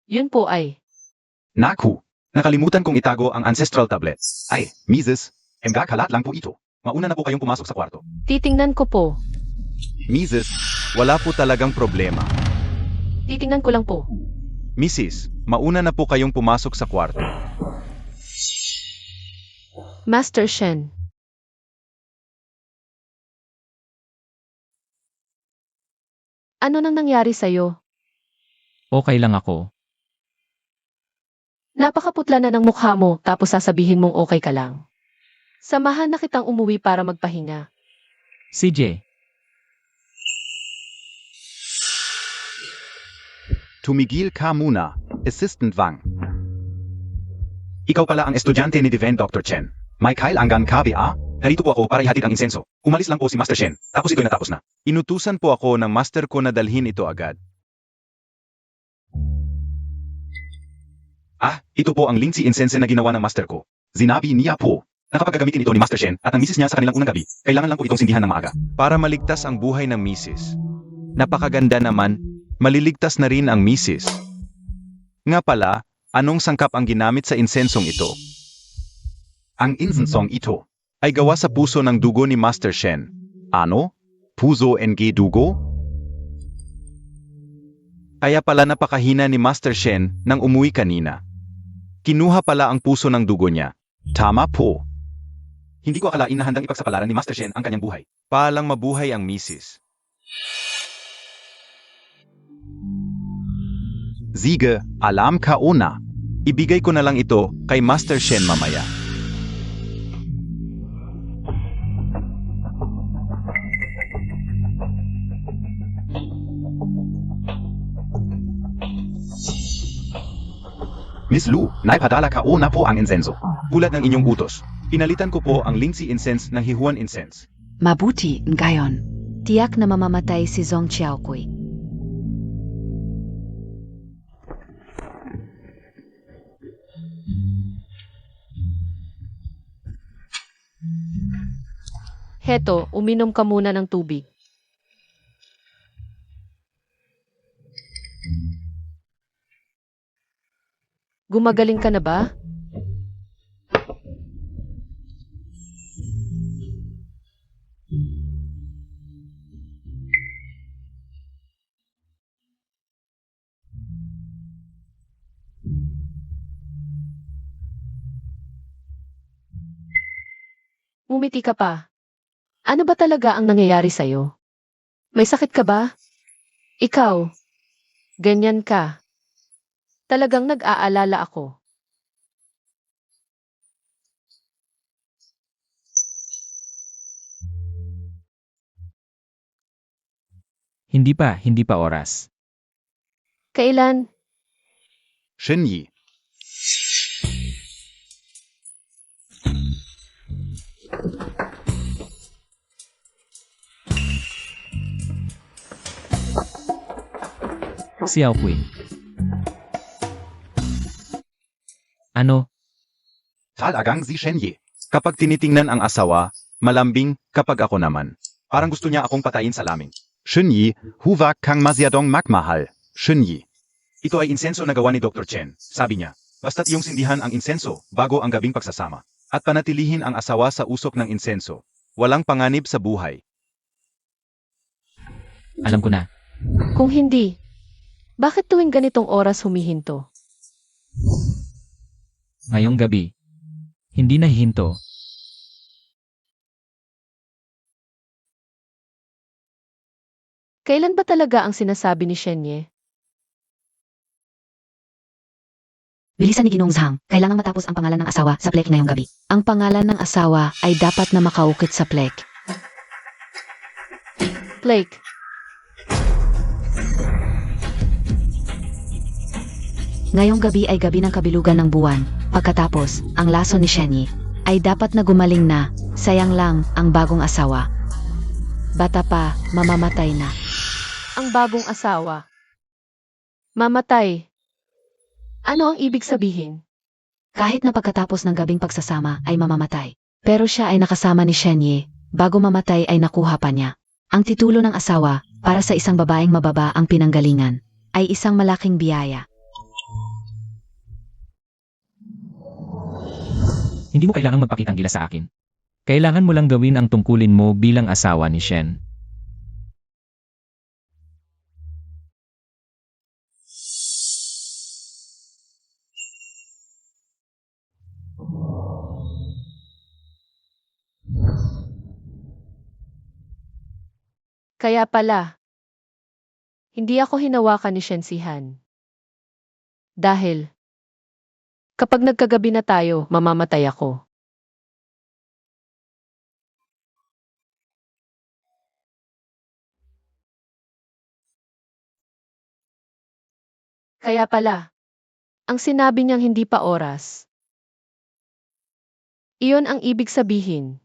Yun po ay. Naku! Nakalimutan kong itago ang ancestral tablet. Ay, Mrs. Kalat lang po ito. Mauna na po kayong pumasok sa kwarto. Titingnan ko po. Mrs., wala po talagang problema. Titingnan ko lang po. Mrs., mauna na po kayong pumasok sa kwarto. Master Shen. Ano nang nangyari sa'yo? Okay lang ako. Napakaputla na ng mukha mo tapos sasabihin mong okay ka lang. Samahan na kitang umuwi para magpahinga. CJ, Tumigil ka muna, Assistant Wang. Ikaw pala ang estudyante ni Divine Dr. Chen. May kailangan ka ba? Narito po ako para ihatid ang insenso. Umalis lang po si Master Shen, tapos ito'y natapos na. Inutusan po ako ng master ko na dalhin ito agad. Ah, ito po ang Lingxi incense na ginawa ng master ko. Zinabi niya po, na kapag gagamitin ito ni Master Shen at ang misis niya sa kanilang unang gabi, kailangan lang po itong sindihan ng maaga. Para maligtas ang buhay ng misis. Napakaganda naman, maliligtas na rin ang misis. Nga pala, anong sangkap ang ginamit sa insensong ito? Ang insensong ito, Ay gawa sa puso ng dugo ni Master Shen. Ano? Puso NG dugo? Kaya pala napakahina ni Master Shen nang umuwi kanina. Kinuha pala ang puso ng dugo niya. Tama po. hindi ko akalain na handang ipagsapalaran ni Master Shen ang kanyang buhay. Paalang mabuhay ang misis. Sige, alam ka una. Ibigay ko na lang ito kay Master Shen mamaya. Miss Lu, naipadala ka una po ang insenso. Tulad ng inyong utos. Pinalitan ko po ang Lingxi incense ng Hihuan incense. Mabuti, ngayon. Tiyak na mamamatay si Zhong Qiaokui. Heto, uminom ka muna ng tubig. Gumagaling ka na ba? Ngumiti ka pa. Ano ba talaga ang nangyayari sa'yo? May sakit ka ba? Ikaw, ganyan ka. Talagang nag-aalala ako. Hindi pa oras. Kailan? Shen Yi, Xiao Kui. Ano? Talagang si Shen Yi. kapag tinitingnan ang asawa, malambing kapag ako naman. Parang gusto niya akong patayin sa laming. Shen Yi, huwag kang masyadong magmahal. Shen Yi, Ito ay insenso na gawa ni Dr. Chen, sabi niya. Basta't iyong sindihan ang insenso bago ang gabing pagsasama. At panatilihin ang asawa sa usok ng insenso. walang panganib sa buhay. Alam ko na. Kung hindi, bakit tuwing ganitong oras humihinto? Ngayong gabi. Hindi na hihinto. Kailan ba talaga ang sinasabi ni Shenye? Bilisan ni Ginoong Zhang, kailangang matapos ang pangalan ng asawa sa plek ngayong gabi. Ang pangalan ng asawa ay dapat na makaukit sa plek. Blake, Ngayong gabi ay gabi ng kabilugan ng buwan. Pagkatapos, ang laso ni Shenyi ay dapat na gumaling na. Sayang lang ang bagong asawa. Bata pa, mamamatay na. ang bagong asawa. Mamatay. Ano ang ibig sabihin? Kahit na pagkatapos ng gabing pagsasama ay mamamatay. Pero siya ay nakasama ni Shenyi. Bago mamatay ay nakuha pa niya. Ang titulo ng asawa para sa isang babaeng mababa ang pinanggalingan ay isang malaking biyaya. Hindi mo kailangang magpakitang gila sa akin. Kailangan mo lang gawin ang tungkulin mo bilang asawa ni Shen. Kaya pala, hindi ako hinawakan ni Shensihan. Dahil, kapag nagkagabi na tayo, mamamatay ako. Kaya pala, ang sinabi niyang hindi pa oras. Iyon ang ibig sabihin.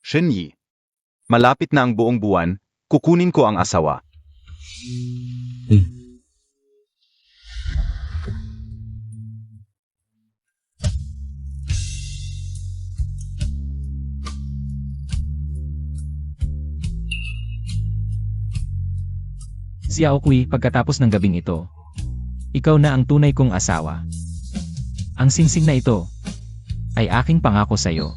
Shen Yi, malapit na ang buong buwan, kukunin ko ang asawa. Xiao Kui, pagkatapos ng gabing ito, ikaw na ang tunay kong asawa. Ang singsing na ito ay aking pangako sa iyo.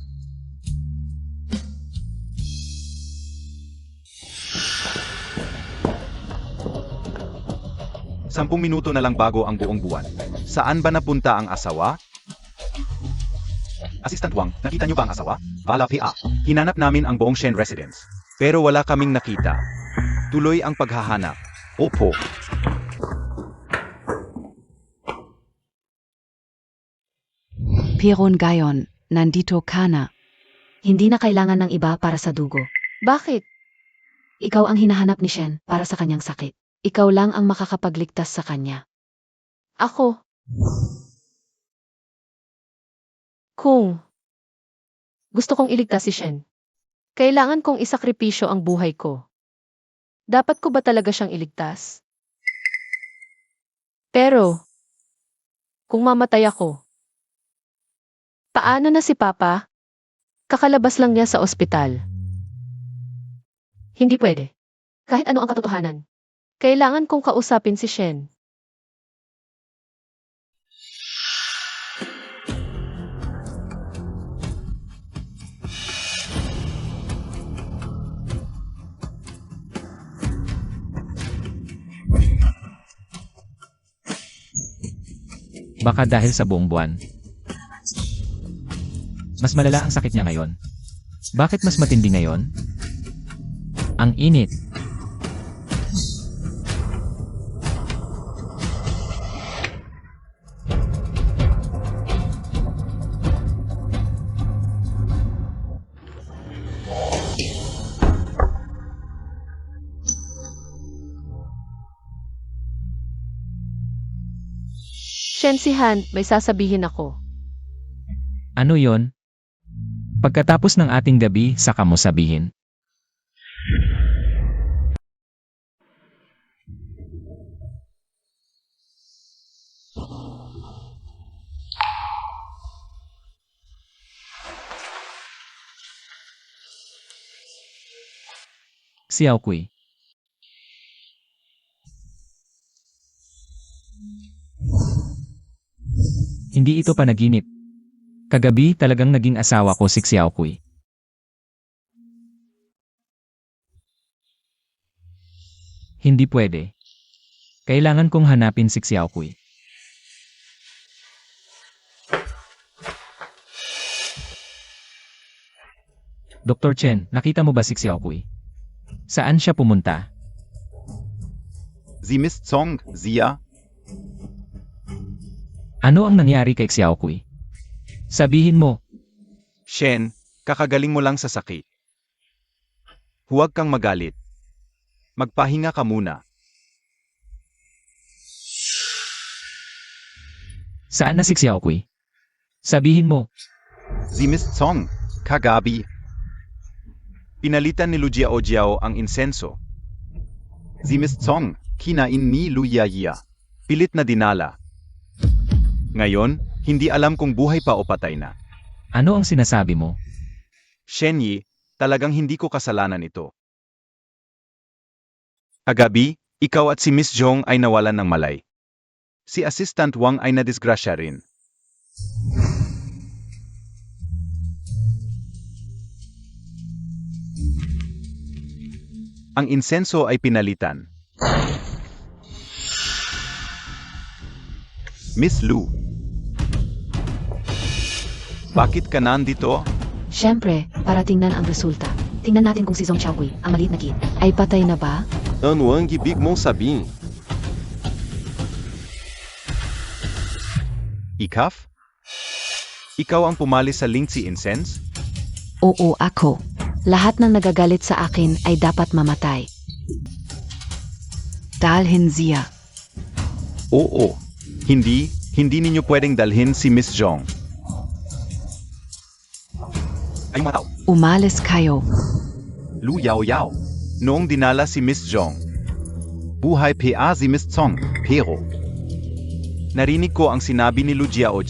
Sampung minuto na lang bago ang buong buwan. Saan ba napunta ang asawa? Assistant Wang, nakita niyo ba ang asawa? Vala PA. Hinanap namin ang buong Shen residence. Pero wala kaming nakita. Tuloy ang paghahanap. Opo. Peron Gayon, nandito ka na. Hindi na kailangan ng iba para sa dugo. Bakit? Ikaw ang hinahanap ni Shen para sa kanyang sakit. Ikaw lang ang makakapagligtas sa kanya. Ako. Kung gusto kong iligtas si Shen, kailangan kong isakripisyo ang buhay ko. Dapat ko ba talaga siyang iligtas? Pero, kung mamatay ako, paano na si Papa? Kakalabas lang niya sa ospital. Hindi pwede. Kahit ano ang katotohanan. Kailangan kong kausapin si Shen. Baka dahil sa buong buwan. Mas malala ang sakit niya ngayon. Bakit mas matindi ngayon? Ang init. Shen si Han, may sasabihin ako. Ano yon? Pagkatapos ng ating gabi, saka mo sabihin. Xiao Kui. Hindi ito panaginip. Kagabi talagang naging asawa ko si Xiao Kui. Hindi pwede. Kailangan kong hanapin si Xiao Kui. Dr. Chen, nakita mo ba si Xiao Kui? Saan siya pumunta? Sie Miss Zong, Zia? Ano ang nangyari kay Xiao Kui? Sabihin mo. Shen, kakagaling mo lang sa sakit. Huwag kang magalit. Magpahinga ka muna. Saan na si Xiao Kui? Sabihin mo. Sie Miss Zong, kagabi. Pinalitan ni Lu Jiao ang insenso. Sie Miss Zong, kinain ni Lu Yaya. Pilit na dinala. Ngayon, hindi alam kung buhay pa o patay na. Ano ang sinasabi mo? Shen Yi, talagang hindi ko kasalanan ito. Kagabi, ikaw at si Miss Zhong ay nawalan ng malay. Si Assistant Wang ay nadisgrasya rin. Ang insenso ay pinalitan. Miss Lu. Bakit ka nandito? Siyempre, para tingnan ang resulta. Tingnan natin kung si Zhong Xiaokui, ang maliit na kid, ay patay na ba? Ano Ang Big Mong Sabin? Ikaf? Ikaw ang pumali sa Lingzi Incense? Oo, ako. Lahat ng nagagalit sa akin ay dapat mamatay. Dalhin Zia. Oo. Hindi ninyo pwedeng dalhin si Miss Zhong. Ay mataw. Umalis kayo. Lu Yao Yao. Noong dinala si Miss Zhong. Buhay pa si Miss Zhong, pero. Narinig ko ang sinabi ni Lu Jiao.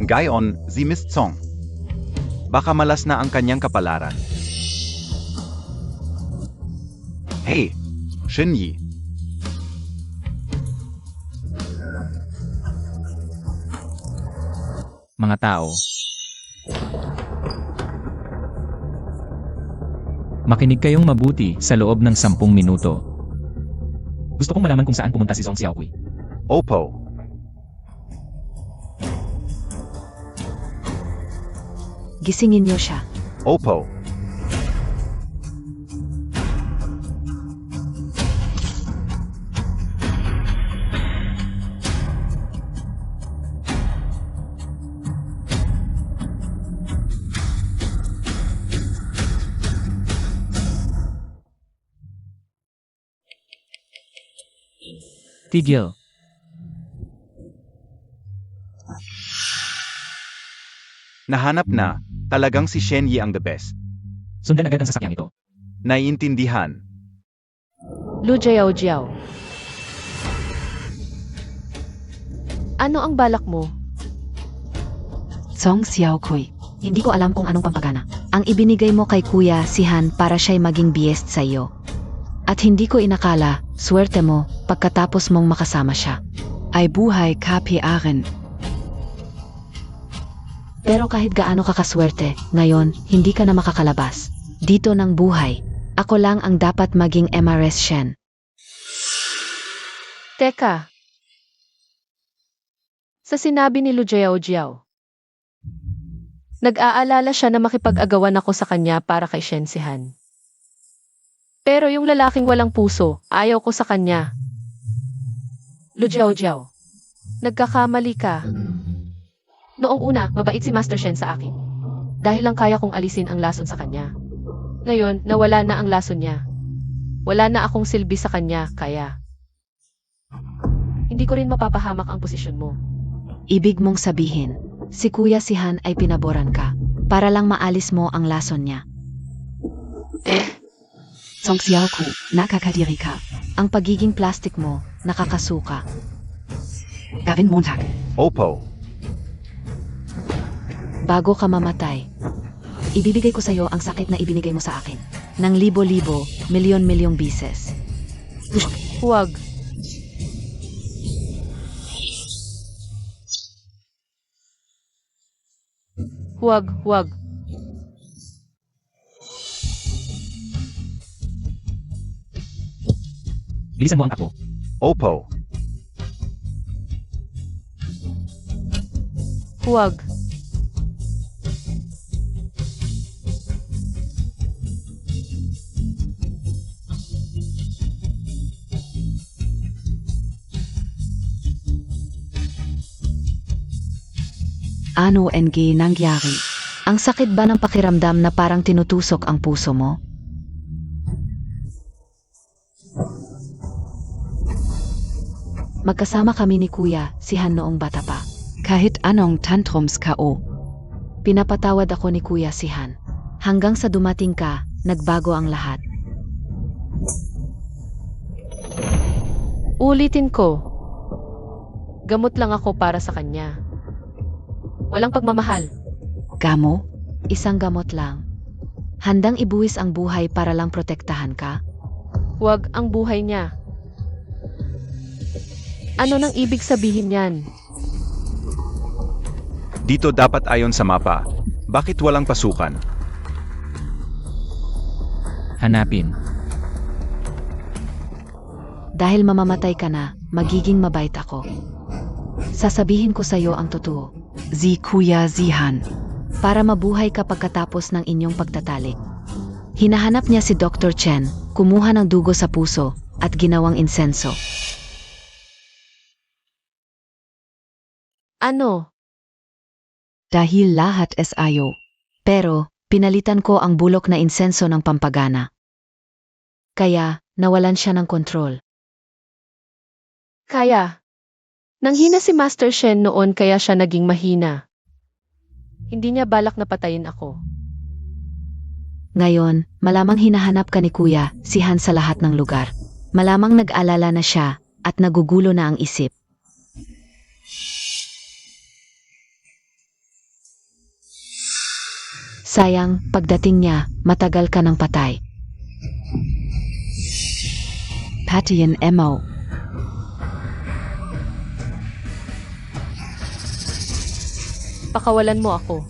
Gayon, si Miss Zhong. Baka malas na ang kanyang kapalaran. Hey, Shen Yi. Mga tao. Makinig kayong mabuti sa loob ng 10 minuto. Gusto kong malaman kung saan pumunta si Zhong Xiaokui. Opo. Gisingin niyo siya. Opo. Tigil. Nahanap na, talagang si Shen Yi ang the best. Sundan agad ang sasakyang ito. Naiintindihan. Lu Jiao Jiao. Ano ang balak mo? Song Xiaokui. Hindi ko alam kung anong pampagana. Ang ibinigay mo kay Kuya si Han para siya'y maging biest sa iyo. At hindi ko inakala, swerte mo, pagkatapos mong makasama siya. Ay buhay KPRen. Pero kahit gaano ka kaswerte, ngayon, hindi ka na makakalabas. Dito ng buhay. Ako lang ang dapat maging MRS Shen. Teka. Sa sinabi ni Lu Jiao Jiao, nag-aalala siya na makipag-agawan ako sa kanya para kay Shen si Han. Pero yung lalaking walang puso, ayaw ko sa kanya. Lu Jiao Jiao, nagkakamali ka. Noong una, mabait si Master Shen sa akin. Dahil lang kaya kong alisin ang lason sa kanya. Ngayon, nawala na ang lason niya. Wala na akong silbi sa kanya, kaya hindi ko rin mapapahamak ang posisyon mo. Ibig mong sabihin, si Kuya si Han ay pinaboran ka, para lang maalis mo ang lason niya. Song Xiaoku, nakakadiri ka. Ang pagiging plastic mo, nakakasuka. Gavin Montag. Opo. Bago ka mamatay, ibibigay ko sa'yo ang sakit na ibinigay mo sa akin. Nang libo-libo, milyon-milyong bises. Huwag. Huwag, huwag. Bilisan mo ang takbo. Opo. Huwag. Ano NG nangyari? Ang sakit ba ng pakiramdam na parang tinutusok ang puso mo? Magkasama kami ni Kuya, si Han noong bata pa. Kahit anong tantrums KO. Pinapatawad ako ni Kuya si Han. Hanggang sa dumating ka, nagbago ang lahat. Ulitin ko. Gamot lang ako para sa kanya. Walang pagmamahal. Gamo? Isang gamot lang. Handang ibuwis ang buhay para lang protektahan ka? Huwag ang buhay niya. Ano nang ibig sabihin yan? Dito dapat ayon sa mapa. Bakit walang pasukan? Hanapin. Dahil mamamatay ka na, magiging mabait ako. Sasabihin ko sa'yo ang totoo. Si Kuya si Han. Para mabuhay ka pagkatapos ng inyong pagtatalik. Hinahanap niya si Dr. Chen, kumuha ng dugo sa puso, at ginawang insenso. Ano? Dahil lahat es ayo. Pero, pinalitan ko ang bulok na insenso ng pampagana. Kaya, nawalan siya ng kontrol. Kaya. Nanghina si Master Shen noon kaya siya naging mahina. Hindi niya balak na patayin ako. Ngayon, malamang hinahanap ka ni Kuya, si Han sa lahat ng lugar. Malamang nag-alala na siya, at nagugulo na ang isip. Sayang, pagdating niya, matagal ka ng patay. Patian Mo. Pakawalan mo ako.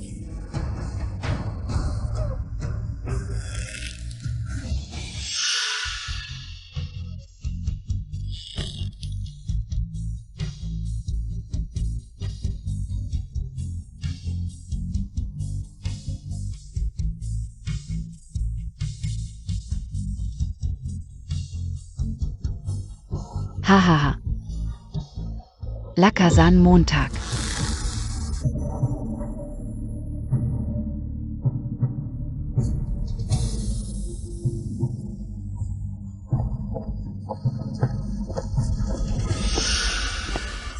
Hahaha. Lakazan Montag.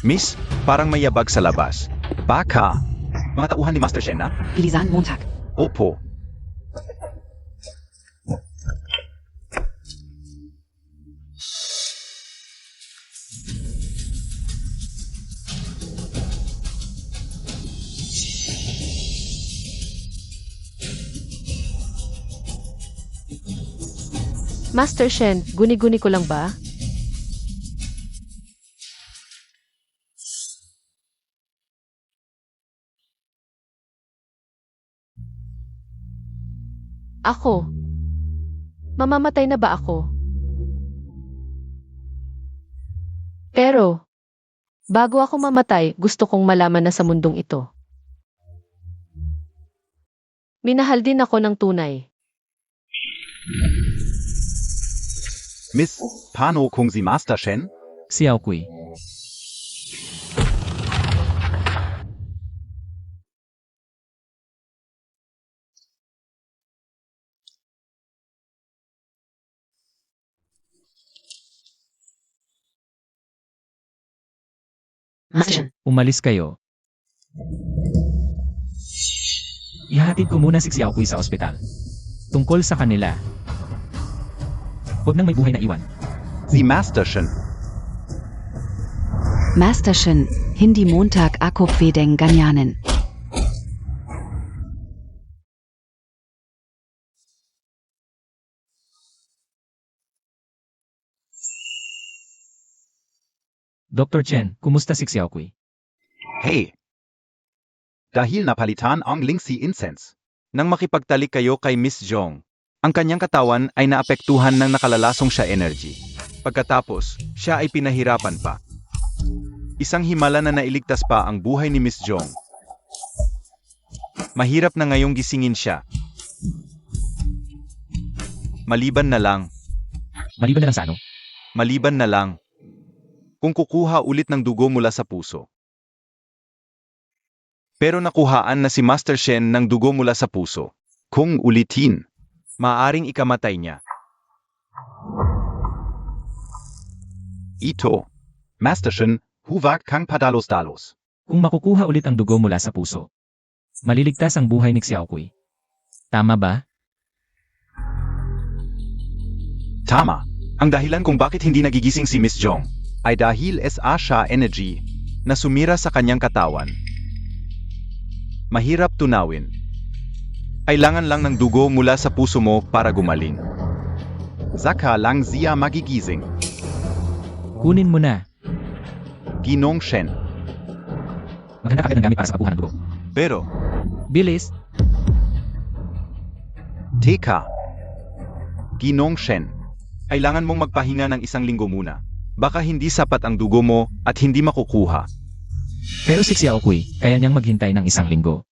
Miss, parang may yabag sa labas. Baka. Mga tauhan ni Master Shen na? Lisan Montag. Opo. Master Shen, guni-guni ko lang ba? Ako. Mamamatay na ba ako? Pero, bago ako mamatay, gusto kong malaman na sa mundong ito. Minahal din ako ng tunay. Miss, paano kung si Master Shen? Xiao Kui. Master Shen, Umalis kayo. Ihatid ko muna si Xiao Kui sa ospital. Tungkol sa kanila. Huwag nang may buhay na iwan. Si Master Shen. Master Shen, hindi Montag ako pwedeng ganyanin. Dr. Chen, kumusta si Xiao Kui? Hey! Dahil napalitan ang Lingxi incense. Nang makipagtalik kayo kay Miss Zhong, ang kanyang katawan ay naapektuhan ng nakalalasong siya energy. Pagkatapos, siya ay pinahirapan pa. Isang himala na nailigtas pa ang buhay ni Miss Zhong. Mahirap na ngayong gisingin siya. Maliban na lang, Maliban na lang sa ano? maliban na lang, kung kukuha ulit ng dugo mula sa puso. Pero nakuhaan na si Master Shen ng dugo mula sa puso. Kung ulitin. Maaring ikamatay niya. Ito. Master Shen, huwag kang padalos-dalos. Kung makukuha ulit ang dugo mula sa puso, maliligtas ang buhay ni Xiao Kui. Tama ba? Tama. Ang dahilan kung bakit hindi nagigising si Miss Zhong ay dahil sa siya energy. Na sumira sa kanyang katawan. Mahirap tunawin. Kailangan lang ng dugo mula sa puso mo para gumaling. Saka lang siya magigising. Kunin mo na. Ginong Shen. Maganda ka agad ng gamit para sa pagkuha ng dugo. Pero, Bilis! Teka. Ginong Shen, kailangan mong magpahinga ng 1 linggo muna. Baka hindi sapat ang dugo mo at hindi makukuha. Pero si Xiao Kui, kaya niyang maghintay ng 1 linggo.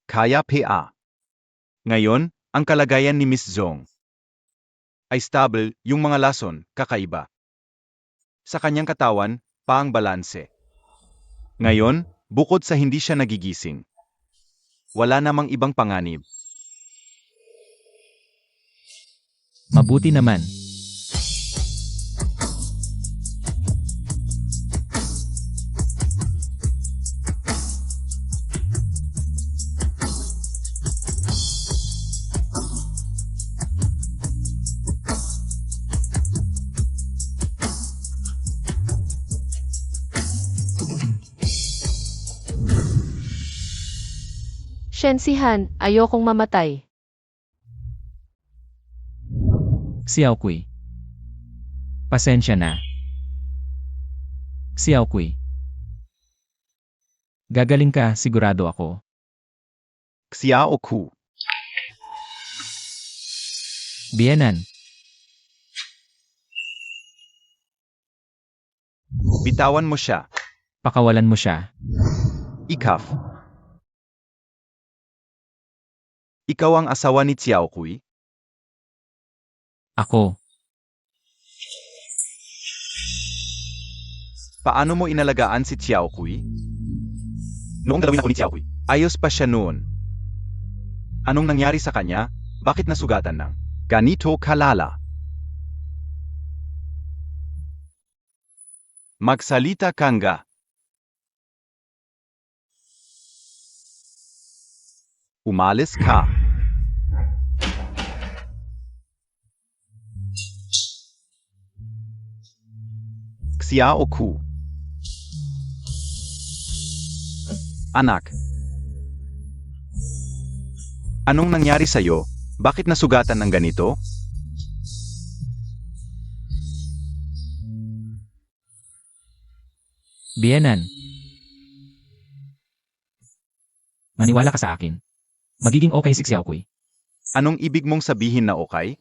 Kaya PA. Ngayon, ang kalagayan ni Miss Zhong ay stable, yung mga lason, kakaiba. Sa kanyang katawan, pa ang balanse. Ngayon, bukod sa hindi siya nagigising, wala namang ibang panganib. Mabuti naman. Shen Sihan, ayokong mamatay. Xiao Kui. Pasensya na. Xiao Kui. Gagaling ka, sigurado ako. Xiao Ku. Bienan. Bitawan mo siya. Pakawalan mo siya. Ikaf. Ikaw ang asawa ni Xiao Kui? Ako. Paano mo inalagaan si Xiao Kui? Noong dalawin ako ni Xiao Kui. Ayos pa siya noon. Anong nangyari sa kanya? Bakit nasugatan ng? Ganito kalala. Magsalita ka nga. Umalis ka. Xiao Ku. Anak. Anong nangyari sa'yo? Bakit nasugatan ng ganito? Biyenan. Maniwala ka sa akin. Magiging okay si Xiaokui. Anong ibig mong sabihin na okay?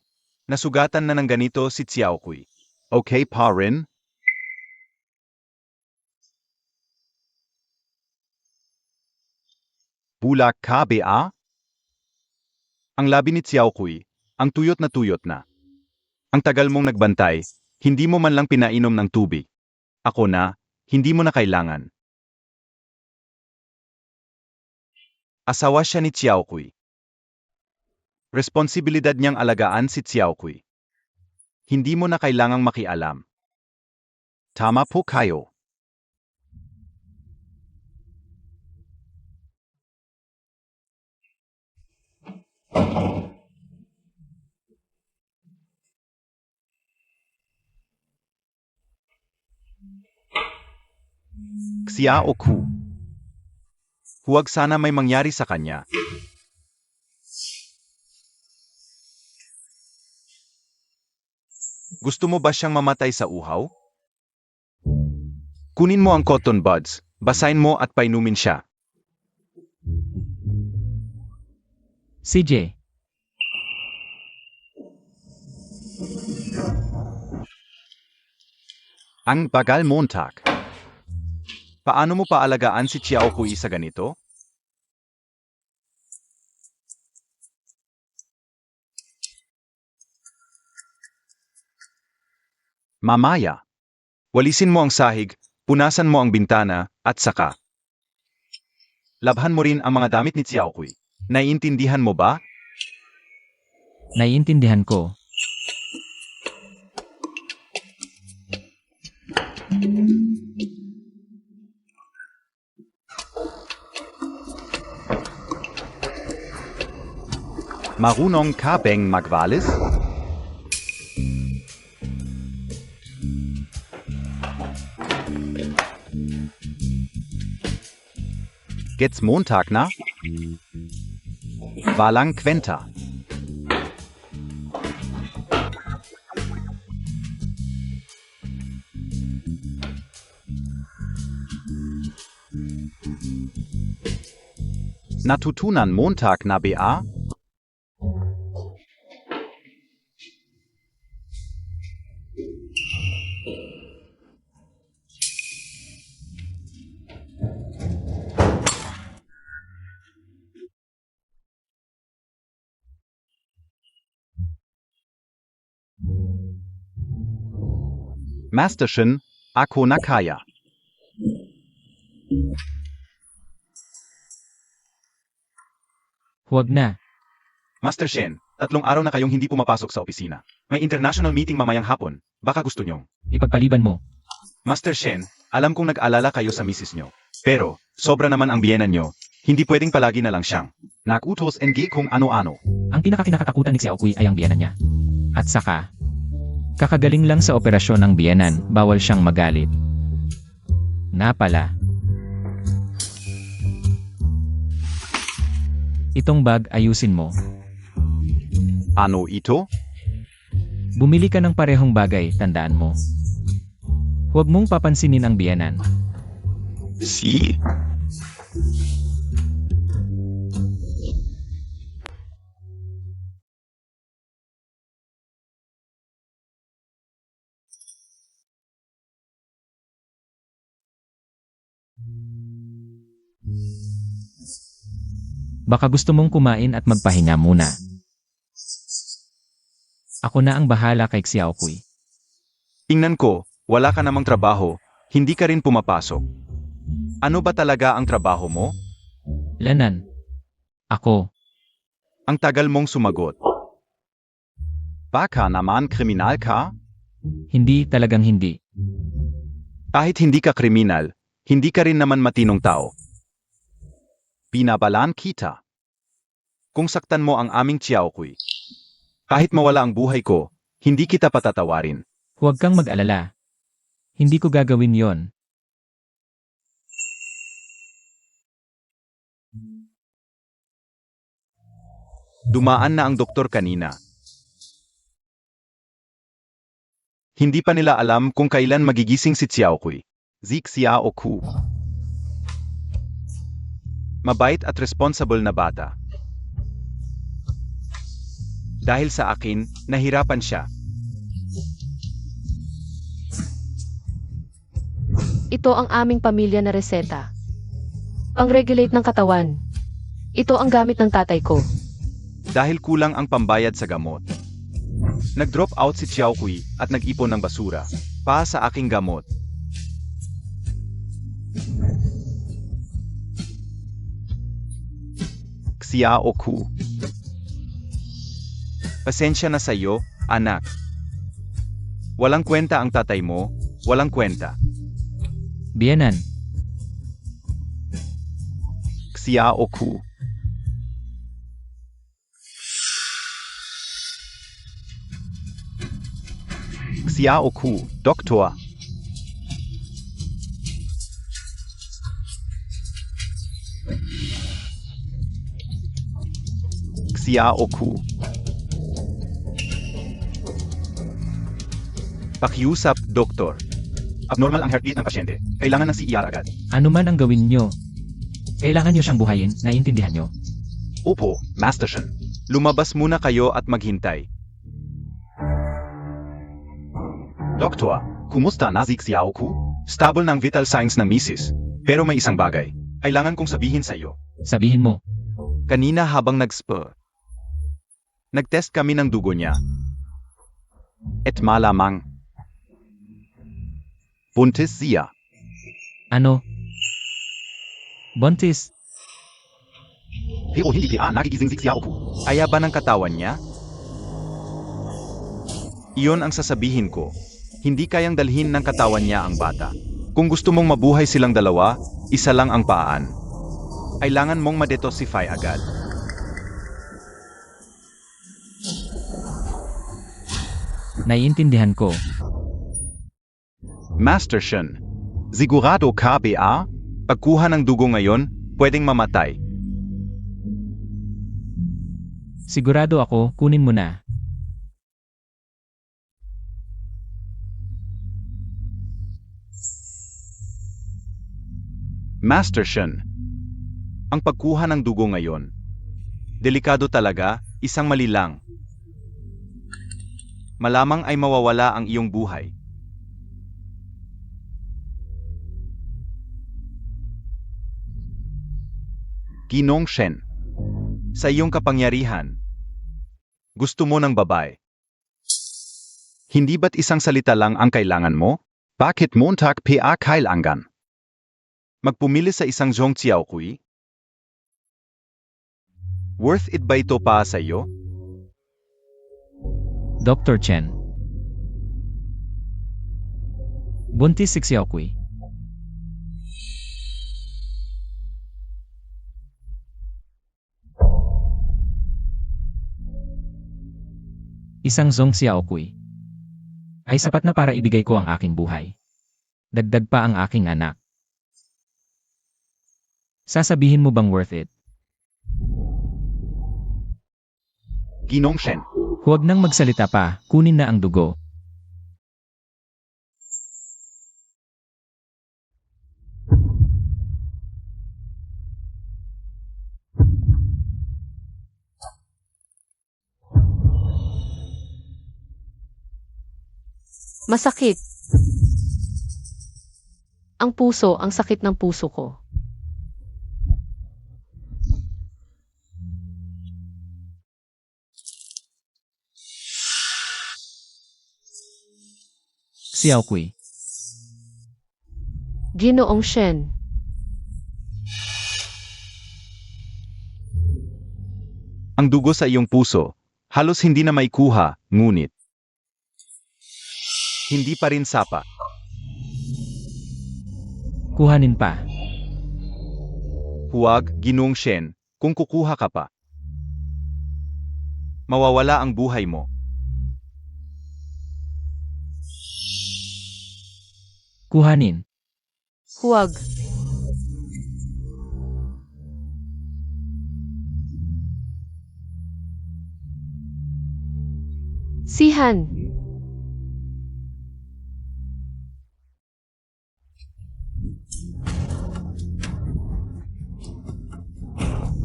Nasugatan na ng ganito si Xiaokui. Okay pa rin? Bulak ka ba? Ang labi ni Xiaokui, ang tuyot na. Ang tagal mong nagbantay, hindi mo man lang pinainom ng tubig. Ako na, hindi mo na kailangan. Asawa siya ni Xiaokui. Responsibilidad niyang alagaan si Xiaokui. Hindi mo na kailangang makialam. Tama po kayo. Xiao Ku. Huwag sana may mangyari sa kanya. Gusto mo ba siyang mamatay sa uhaw? Kunin mo ang cotton buds, basahin mo at painumin siya. CJ. Ang bagal Montag. Paano mo paalagaan si Xiaokui sa ganito? Mamaya. Walisin mo ang sahig, punasan mo ang bintana, at saka. Labhan mo rin ang mga damit ni Xiaokui. Naiintindihan mo ba? Naiintindihan ko. Marunong ka bang magwalis? Gets Montag na? Walang kwenta. Natutunan Montag na ba? Masterchen, ako na kaya. Huwag na. Master Shen, 3 araw na kayong hindi pumapasok sa opisina. May international meeting mamayang hapon. Baka gusto nyong. Ipagpaliban mo. Master Shen, alam kong nag-alala kayo sa misis nyo. Pero, sobra naman ang biyena nyo. Hindi pwedeng palagi na lang siyang nakutos NG kung ano-ano. Ang pinakakinakatakutan ni Xiaokui ay ang biyenan niya. At saka, kakagaling lang sa operasyon ng biyenan, bawal siyang magalit. Na pala. Itong bag ayusin mo. Ano ito? Bumili ka ng parehong bagay, tandaan mo. Huwag mong papansinin ang biyenan. Si? Baka gusto mong kumain at magpahinga muna. Ako na ang bahala kay Xiaokui. Tingnan ko, wala ka namang trabaho, hindi ka rin pumapasok. Ano ba talaga ang trabaho mo? Lanan. Ako. Ang tagal mong sumagot. Baka naman kriminal ka? Hindi talagang hindi. Kahit hindi ka kriminal, hindi ka rin naman matinong tao. Binabalaan kita. Kung saktan mo ang aming Xiaokui, kahit mawala ang buhay ko, hindi kita patatawarin. Huwag kang mag-alala. Hindi ko gagawin yon. Dumaan na ang doktor kanina. Hindi pa nila alam kung kailan magigising si Xiaokui. Zik Xiaoku. Mabait at responsible na bata. Dahil sa akin, nahirapan siya. Ito ang aming pamilya na reseta. Pang-regulate ng katawan. Ito ang gamit ng tatay ko. Dahil kulang ang pambayad sa gamot. Nag-drop out si Xiaokui at nag-ipon ng basura. Pa sa aking gamot. Xiaoku. Pasensya na sa iyo, anak. Walang kwenta ang tatay mo, walang kwenta. Biyanan. Xiaoku. Xiaoku, Doktor. Xiaoku. Pakiusap, Doktor. Abnormal ang heartbeat ng pasyente. Kailangan ng CER agad. Ano man ang gawin nyo, kailangan nyo siyang buhayin, naiintindihan nyo? Opo, Master Shen. Lumabas muna kayo at maghintay. Doktor, kumusta na si Xiaoku? Stable ng vital signs ng misis. Pero may isang bagay. Kailangan kong sabihin sa iyo. Sabihin mo. Kanina habang nag-test kami ng dugo niya. Et malamang. Buntis siya. Ano? Buntis. Pero hindi kaya nagigising si Xiaoku. Aya ba ng katawan niya? Iyon ang sasabihin ko. Hindi kayang dalhin ng katawan niya ang bata. Kung gusto mong mabuhay silang dalawa, isa lang ang paan. Kailangan mong ma-detoxify agad. Naiintindihan ko. Master Shen, sigurado ka ba? Pagkuha ng dugo ngayon, pwedeng mamatay. Sigurado ako, kunin mo na. Master Shen, ang pagkuha ng dugo ngayon. Delikado talaga, isang mali lang. Malamang ay mawawala ang iyong buhay. Ginong Shen, sa iyong kapangyarihan, gusto mo ng babae. Hindi ba't isang salita lang ang kailangan mo? Bakit Montag pa kailangan? Magpumili sa isang Zhong Xiaokui? Worth it ba ito pa sa iyo? Dr. Chen. Buntis si Xiaokui. Isang Zhong Xiaokui ay sapat na para ibigay ko ang aking buhay. Dagdag pa ang aking anak. Sasabihin mo bang worth it? Ginong Shen, Huwag nang magsalita pa, kunin na ang dugo. Masakit. Ang puso, ang sakit ng puso ko. Xiaokui. Ginoong Shen. Ang dugo sa iyong puso, halos hindi na maikuha, ngunit hindi pa rin sapa. Kuhanin pa. Huwag, Ginong Shen, kung kukuha ka pa. mawawala ang buhay mo. Kuhanin. Huwag. Sihan.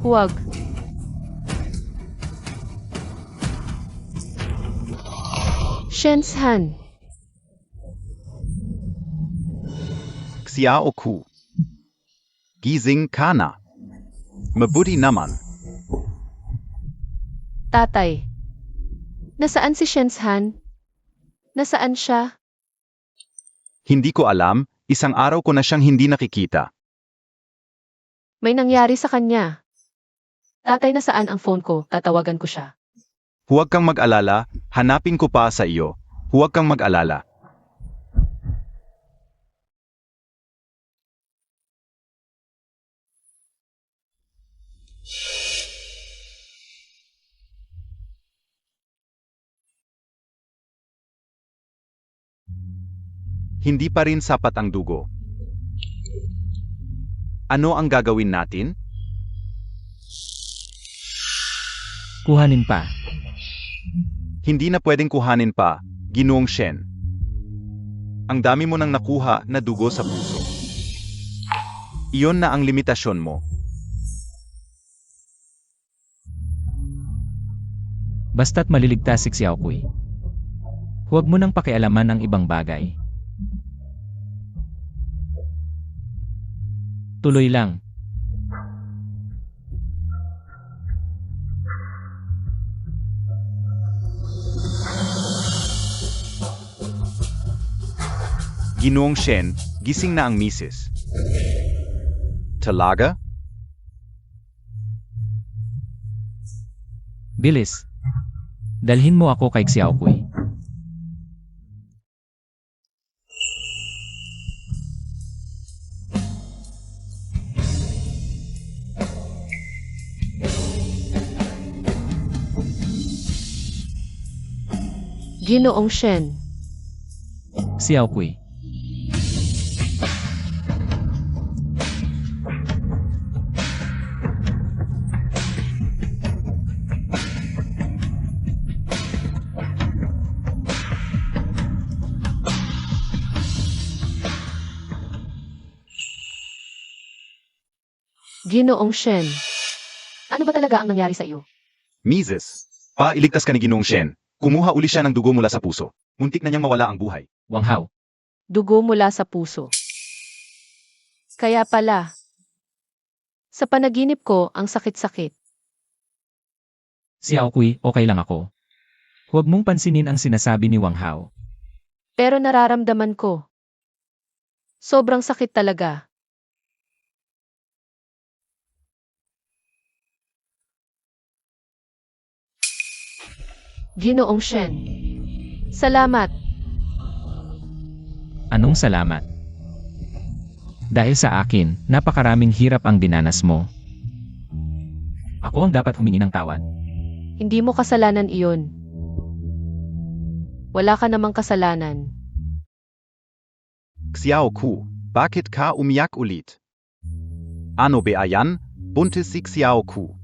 Huwag. Shenshan. Xiao Ku. Gising ka na. Mabuti naman. Tatay. Nasaan si Shenshan? Nasaan siya? Hindi ko alam, isang araw ko na siyang hindi nakikita. May nangyari sa kanya. Tatay, nasaan ang phone ko? Tatawagan ko siya. Huwag kang mag-alala, hanapin ko pa sa iyo. Huwag kang mag-alala. Hindi pa rin sapat ang dugo. Ano ang gagawin natin? Kuhanin pa. Hindi na pwedeng kuhanin pa, Ginoong Shen. Ang dami mo nang nakuha na dugo sa puso. Iyon na ang limitasyon mo. Basta't maliligtas si Xiaokui. Huwag mo nang pakialaman ang ibang bagay. Tuloy lang. Ginoong Shen, gising na ang misis. Talaga? Bilis. Dalhin mo ako kay Xiaokui. Ginoong Shen. Xiaokui. Ginoong Shen. Ano ba talaga ang nangyari sa iyo? Mises, iligtas ka ni Ginoong Shen. Kumuha uli siya ng dugo mula sa puso. Muntik na niyang mawala ang buhay. Wang Hao. Dugo mula sa puso. Kaya pala, sa panaginip ko ang sakit-sakit. Xiaokui, okay lang ako. Huwag mong pansinin ang sinasabi ni Wang Hao. Pero nararamdaman ko. Sobrang sakit talaga. Ginoong Shen. Salamat. Anong salamat? Dahil sa akin, napakaraming hirap ang dinanas mo. Ako ang dapat humingi ng tawad. Hindi mo kasalanan iyon. Wala ka namang kasalanan. Xiao Ku, bakit ka umiyak ulit? Ano ba yan? Buntis si Xiao Ku.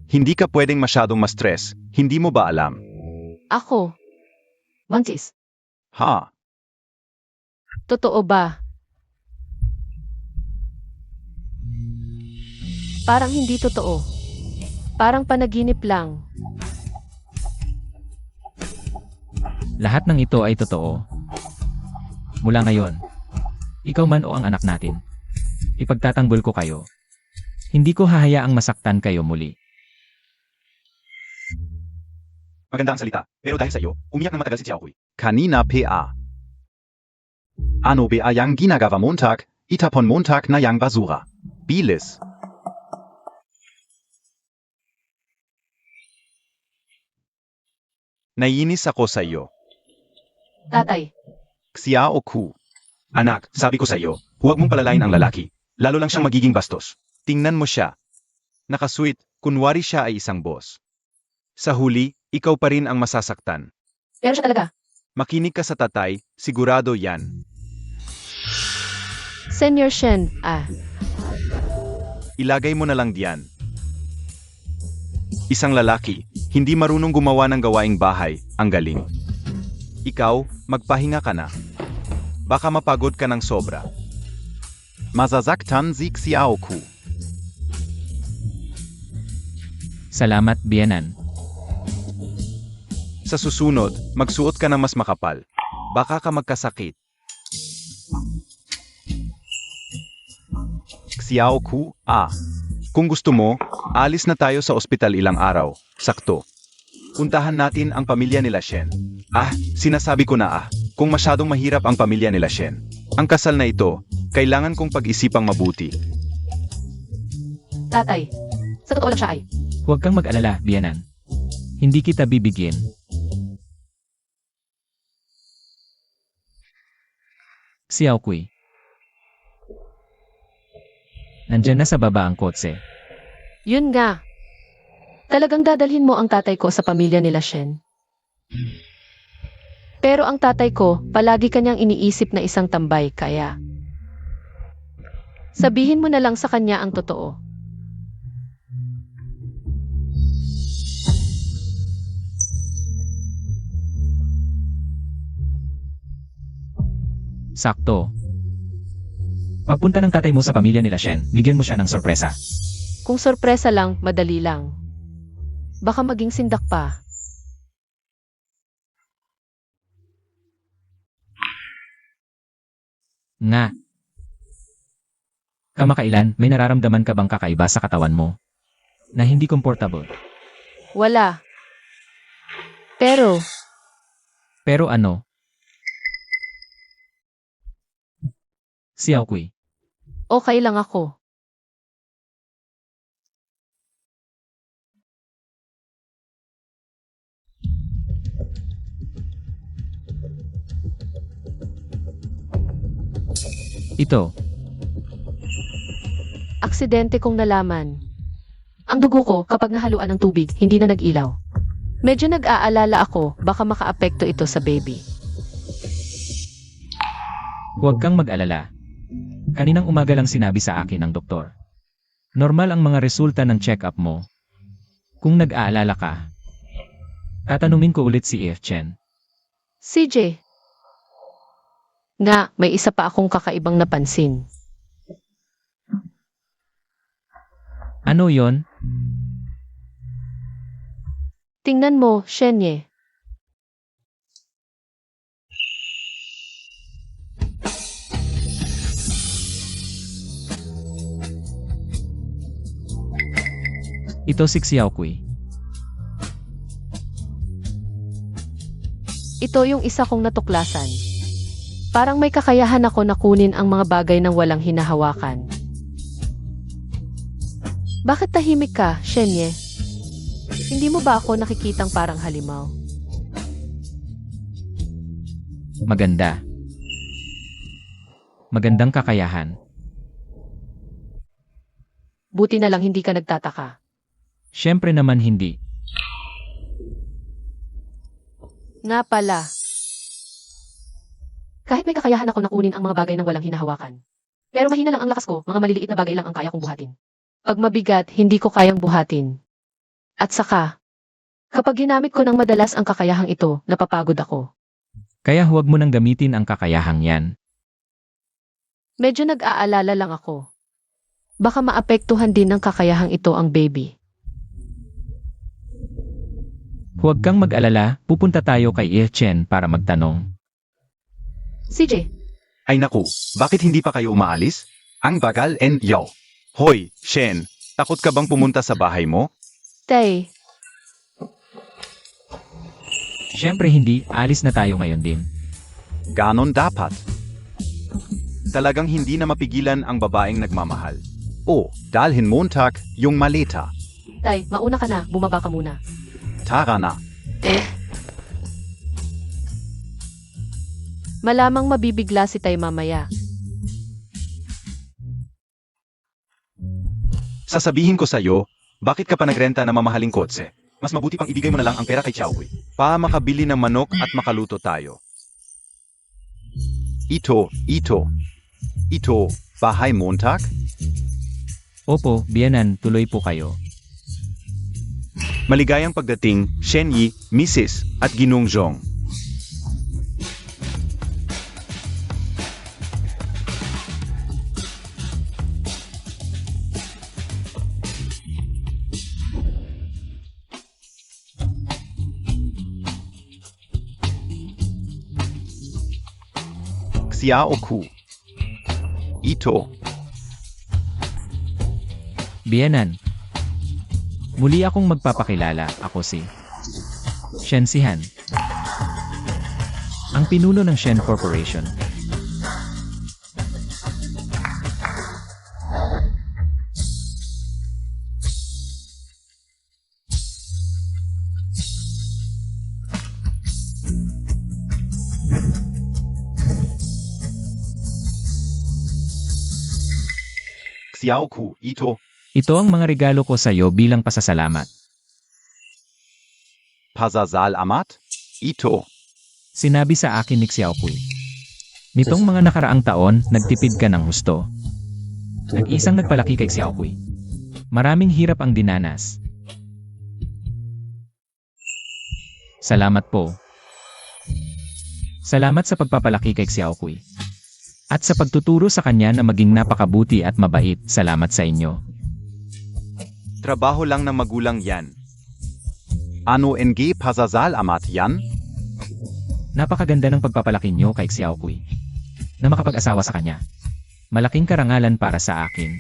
Hindi ka pwedeng masyadong ma-stress, hindi mo ba alam? Ako. Buntis. Ha? Totoo ba? Parang hindi totoo. Parang panaginip lang. Lahat ng ito ay totoo. Mula ngayon, ikaw man o ang anak natin, ipagtatanggol ko kayo. Hindi ko hahayaang masaktan kayo muli. Maganda ang salita, pero dahil sa iyo, umiyak na matagal si Xiaokui. Kanina PA. Ano ba yang ginagawa Montag? Itapon Montag na yang basura. Bilis. Naiinis ako sa iyo. Tatay, Xiao Ku. Anak, sabi ko sa iyo, huwag mong palalain ang lalaki. Lalo lang siyang magiging bastos. Tingnan mo siya. Nakasweet, kunwari siya ay isang boss. Sa huli, ikaw pa rin ang masasaktan. Pero siya talaga. Makinig ka sa tatay, sigurado yan. Senior Shen, Ilagay mo na lang diyan. Isang lalaki, hindi marunong gumawa ng gawaing bahay, ang galing. Ikaw, magpahinga ka na. Baka mapagod ka ng sobra. Masasaktan si Xiaoku. Salamat, biyanan. Sa susunod, magsuot ka ng mas makapal. Baka ka magkasakit. Xiaoku, Kung gusto mo, alis na tayo sa ospital ilang araw. Sakto. Puntahan natin ang pamilya nila Shen. Sinasabi ko na kung masyadong mahirap ang pamilya nila Shen. Ang kasal na ito, kailangan kong pag-isipang mabuti. tatay. Sa totoo lang siya ay. Huwag kang mag-alala, biyanan. Hindi kita bibigyan. Xiaokui. Nandyan na sa baba ang kotse. Yun nga. Talagang dadalhin mo ang tatay ko sa pamilya nila Shen. Pero ang tatay ko, palagi kanyang iniisip na isang tambay, kaya sabihin mo na lang sa kanya ang totoo. Sakto. Pagpunta ng tatay mo sa pamilya nila Shen, bigyan mo siya ng sorpresa. Kung sorpresa lang, madali lang. Baka maging sindak pa. Nga. Kamakailan, may nararamdaman ka bang kakaiba sa katawan mo? Na hindi comfortable. Wala. Pero, Pero ano? Xiaokui. okay lang ako. Ito, Aksidente kong nalaman. Ang dugo ko, kapag nahaluan ng tubig, hindi na nag-ilaw. Medyo nag-aalala ako, baka makaapekto ito sa baby. huwag kang mag-alala. Kaninang umaga lang sinabi sa akin ng doktor. Normal ang mga resulta ng check-up mo. Kung nag-aalala ka, tatanungin ko ulit si If Chen. CJ. Nga, may isa pa akong kakaibang napansin. Ano yon? Tingnan mo, Shenye. Ito si Xiaokui. Ito yung isa kong natuklasan. Parang may kakayahan ako na kunin ang mga bagay ng walang hinahawakan. Bakit tahimik ka, Shenye? Hindi mo ba ako nakikitang parang halimaw? Maganda. Magandang kakayahan. Buti na lang hindi ka nagtataka. Siyempre naman hindi. Nga pala. Kahit may kakayahan ako na kunin ang mga bagay ng walang hinahawakan. Pero mahina lang ang lakas ko, mga maliliit na bagay lang ang kaya kong buhatin. Pag mabigat, hindi ko kayang buhatin. At saka, kapag ginamit ko ng madalas ang kakayahang ito, napapagod ako. Kaya huwag mo nang gamitin ang kakayahang yan. Medyo nag-aalala lang ako. Baka maapektuhan din ng kakayahang ito ang baby. Huwag kang mag-alala, pupunta tayo kay If Chen para magtanong. CJ, Ay naku, bakit hindi pa kayo umaalis? Ang bagal and yo. Hoy, Shen, takot ka bang pumunta sa bahay mo? Tay, Siyempre hindi, alis na tayo ngayon din. Ganon dapat. Talagang hindi na mapigilan ang babaeng nagmamahal. Dalhin Montag, yung maleta. Tay, mauna ka na, bumaba ka muna. Tara na. Malamang mabibigla si Tay mamaya. Sasabihin ko sa'yo, bakit ka pa nagrenta na mamahaling kotse? Mas mabuti pang ibigay mo na lang ang pera kay Xiaohui. Pa makabili ng manok at makaluto tayo. Ito, bahay Montag? Opo, biyanan, tuloy po kayo. Maligayang pagdating, Shen Yi, Mrs. at Ginong Zhong. Xiao Ku. Ito. Biyanan. Muli akong magpapakilala, ako si Shen Sihan. Ang pinuno ng Shen Corporation. Xiao Ku, ito. Ito ang mga regalo ko sa iyo bilang pasasalamat. Pazazal Amat? Ito. Sinabi sa akin ni Xiaoqui. Nitong mga nakaraang taon, nagtipid ka ng husto. Nag-isang nagpalaki kay Xiaoqui. Maraming hirap ang dinanas. Salamat po. Salamat sa pagpapalaki kay Xiaoqui. At sa pagtuturo sa kanya na maging napakabuti at mabait, salamat sa inyo. Trabaho lang ng magulang yan. Ano NG Pazazal Amat yan? Napakaganda ng pagpapalaki niyo kay Xiaoqui. Na makapag-asawa sa kanya. Malaking karangalan para sa akin.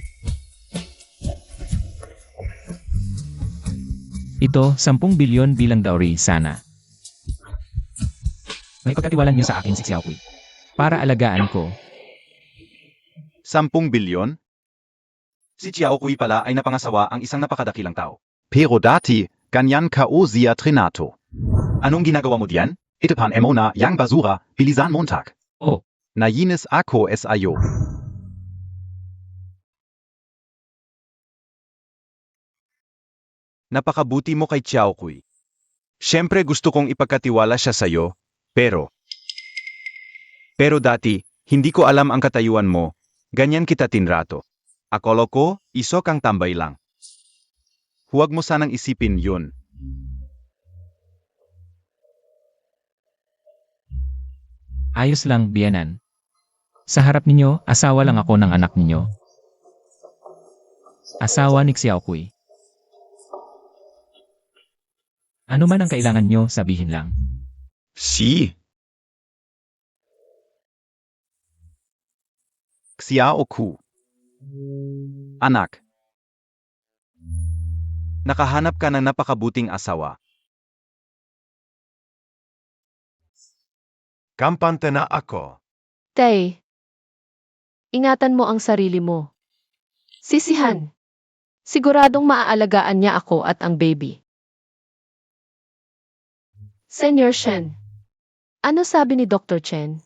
Ito, 10 bilyon bilang dowry sana. May pagkatiwalan niyo sa akin si Xiaoqui. Para alagaan ko. 10 bilyon? Si Xiaohui pala ay napangasawa ang isang napakadakilang tao. Pero dati, ganyan ka o zia trinato. Anong ginagawa mo diyan? Ito pan mo na yang basura, bilisan Montag. Oh, Nayinis ako sayo. Napakabuti mo kay Xiaohui. Siyempre gusto kong ipagkatiwala siya sa'yo, pero dati, hindi ko alam ang katayuan mo, ganyan kita tinrato. Akolo ko, iso kang tambay lang. Huwag mo sanang isipin yun. ayos lang, biyanan. Sa harap ninyo, asawa lang ako ng anak ninyo. Asawa ni Xiaoqui. Ano man ang kailangan nyo, sabihin lang. Si. Xiao Ku. Anak. Nakahanap ka ng napakabuting asawa. Kampante na ako. Tay, ingatan mo ang sarili mo. Sisihan. Siguradong maaalagaan niya ako at ang baby. Senior Shen, ano sabi ni Dr. Chen?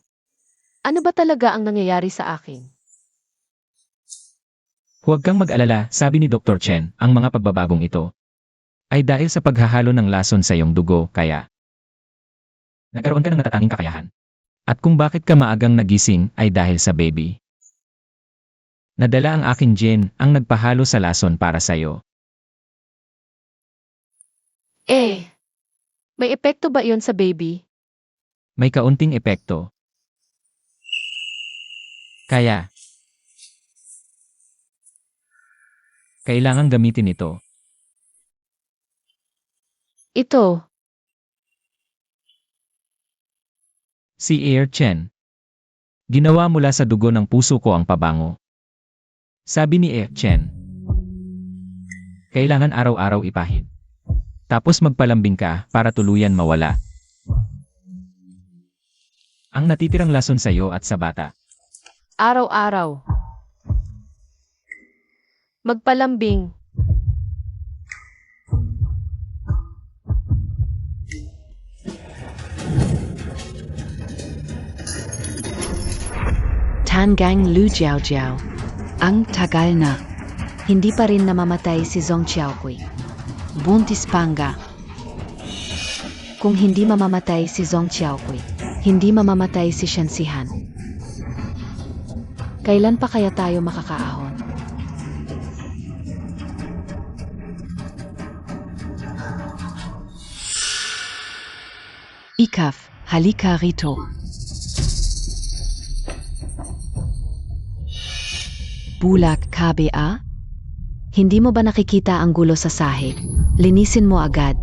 Ano ba talaga ang nangyayari sa akin? Huwag kang mag-alala, sabi ni Dr. Chen, ang mga pagbabagong ito ay dahil sa paghahalo ng lason sa iyong dugo, kaya nagkaroon ka ng natatanging kakayahan. At kung bakit ka maagang nagising ay dahil sa baby. Nadala ang aking gene ang nagpahalo sa lason para sa iyo. May epekto ba iyon sa baby? May kaunting epekto. Kaya, kailangang gamitin ito. Ito, Si Air Chen. Ginawa mula sa dugo ng puso ko ang pabango. Sabi ni Air Chen. Kailangan araw-araw ipahid. Tapos magpalambing ka para tuluyan mawala. Ang natitirang lason sa iyo at sa bata. araw-araw. Magpalambing. Tangang Lu Jiao Jiao. Ang tagal na. Hindi pa rin namamatay si Zhong Xiaoqui. Buntis panga. Kung hindi mamamatay si Zhong Xiaokui, hindi mamamatay si Shen Sihan. Kailan pa kaya tayo makakaahon? Ikaf, halika rito. Bulag KBA? Hindi mo ba nakikita ang gulo sa sahig? Linisin mo agad.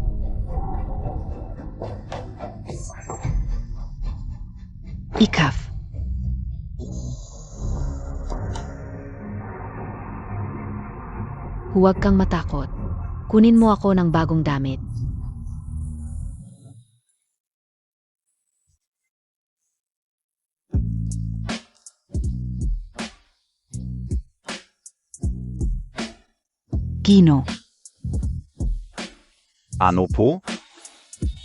Ikaf. Huwag kang matakot. Kunin mo ako ng bagong damit. Gino. Ano po?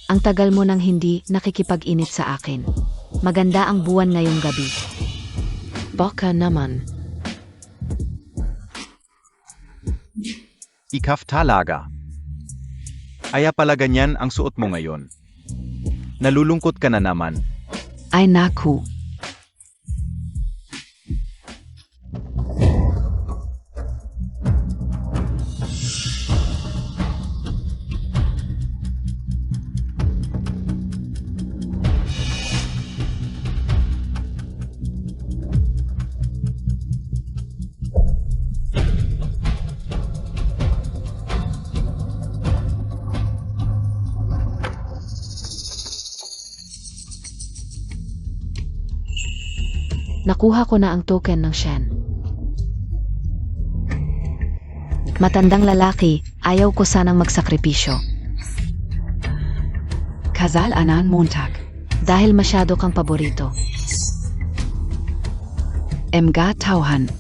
Ang tagal mo nang hindi nakikipag-init sa akin. Maganda ang buwan ngayong gabi. Baka naman. Ikaf talaga. Aya pala ganyan ang suot mo ngayon. Nalulungkot ka na naman. Ay naku. Nakuha ko na ang token ng Shen. Matandang lalaki, ayaw ko sanang magsakripisyo. Kasal anan Montag. Dahil masyado kang paborito. Mga tauhan.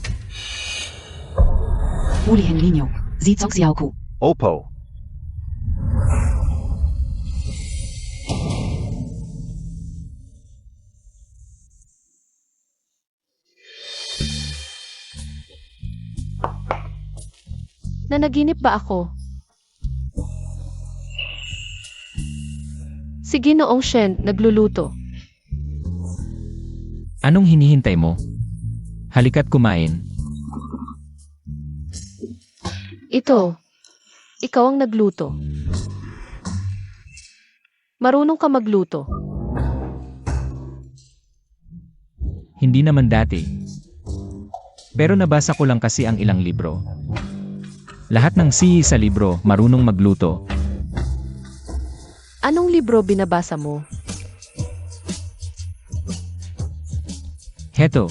Hulihin ninyo. Zitsok Xiaoku. Opo. Nanaginip ba ako? Si Ginoong Shen nagluluto. Anong hinihintay mo? Halika't kumain. Ito, ikaw ang nagluto. Marunong ka magluto. Hindi naman dati. Pero nabasa ko lang kasi ang ilang libro. Lahat ng sihi sa libro, marunong magluto. Anong libro binabasa mo? Heto,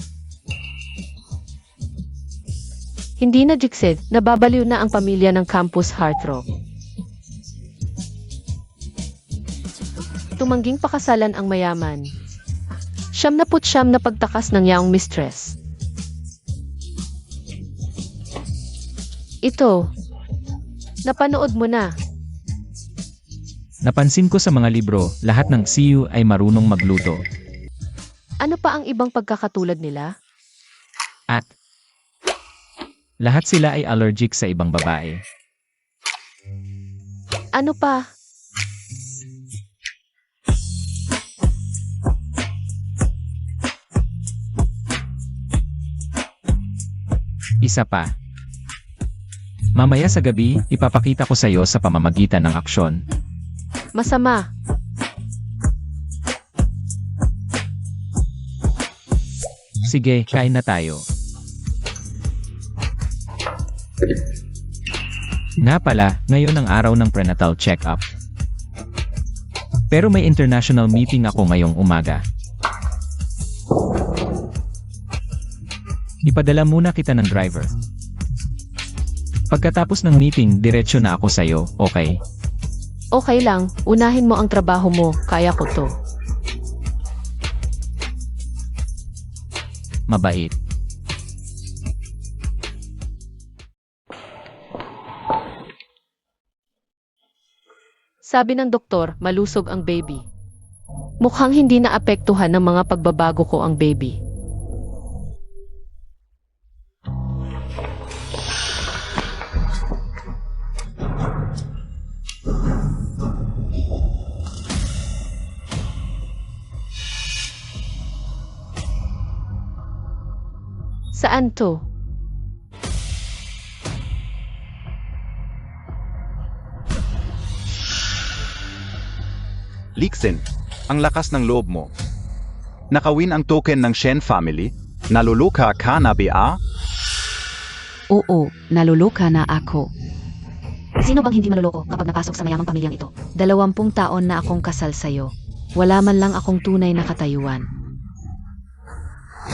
Hindi na Jixed, nababaliw na ang pamilya ng Campus Heartthrob. Tumangging pakasalan ang mayaman. 79 na pagtakas ng yaong mistress. Ito, napanood mo na. napansin ko sa mga libro, lahat ng siyu ay marunong magluto. Ano pa ang ibang pagkakatulad nila? At lahat sila ay allergic sa ibang babae. Ano pa? Isa pa. Mamaya sa gabi, ipapakita ko sa iyo sa pamamagitan ng aksyon. Masama. Sige, kain na tayo. Nga pala, ngayon ang araw ng prenatal check-up. Pero may international meeting ako ngayong umaga. Ipadala muna kita ng driver. Pagkatapos ng meeting, diretsyo na ako sa'yo, okay? Okay lang, unahin mo ang trabaho mo, kaya ko to. Mabait. Sabi ng doktor, malusog ang baby. Mukhang hindi naapektuhan ng mga pagbabago ko ang baby. Saan to? Lixin, ang lakas ng loob mo. Nakawin ang token ng Shen family? Naluluka ka na ba? Oo, naluluka na ako. Sino bang hindi maluloko kapag napasok sa mayamang pamilyang ito? 20 taon na akong kasal sa'yo. Wala man lang akong tunay na katayuan.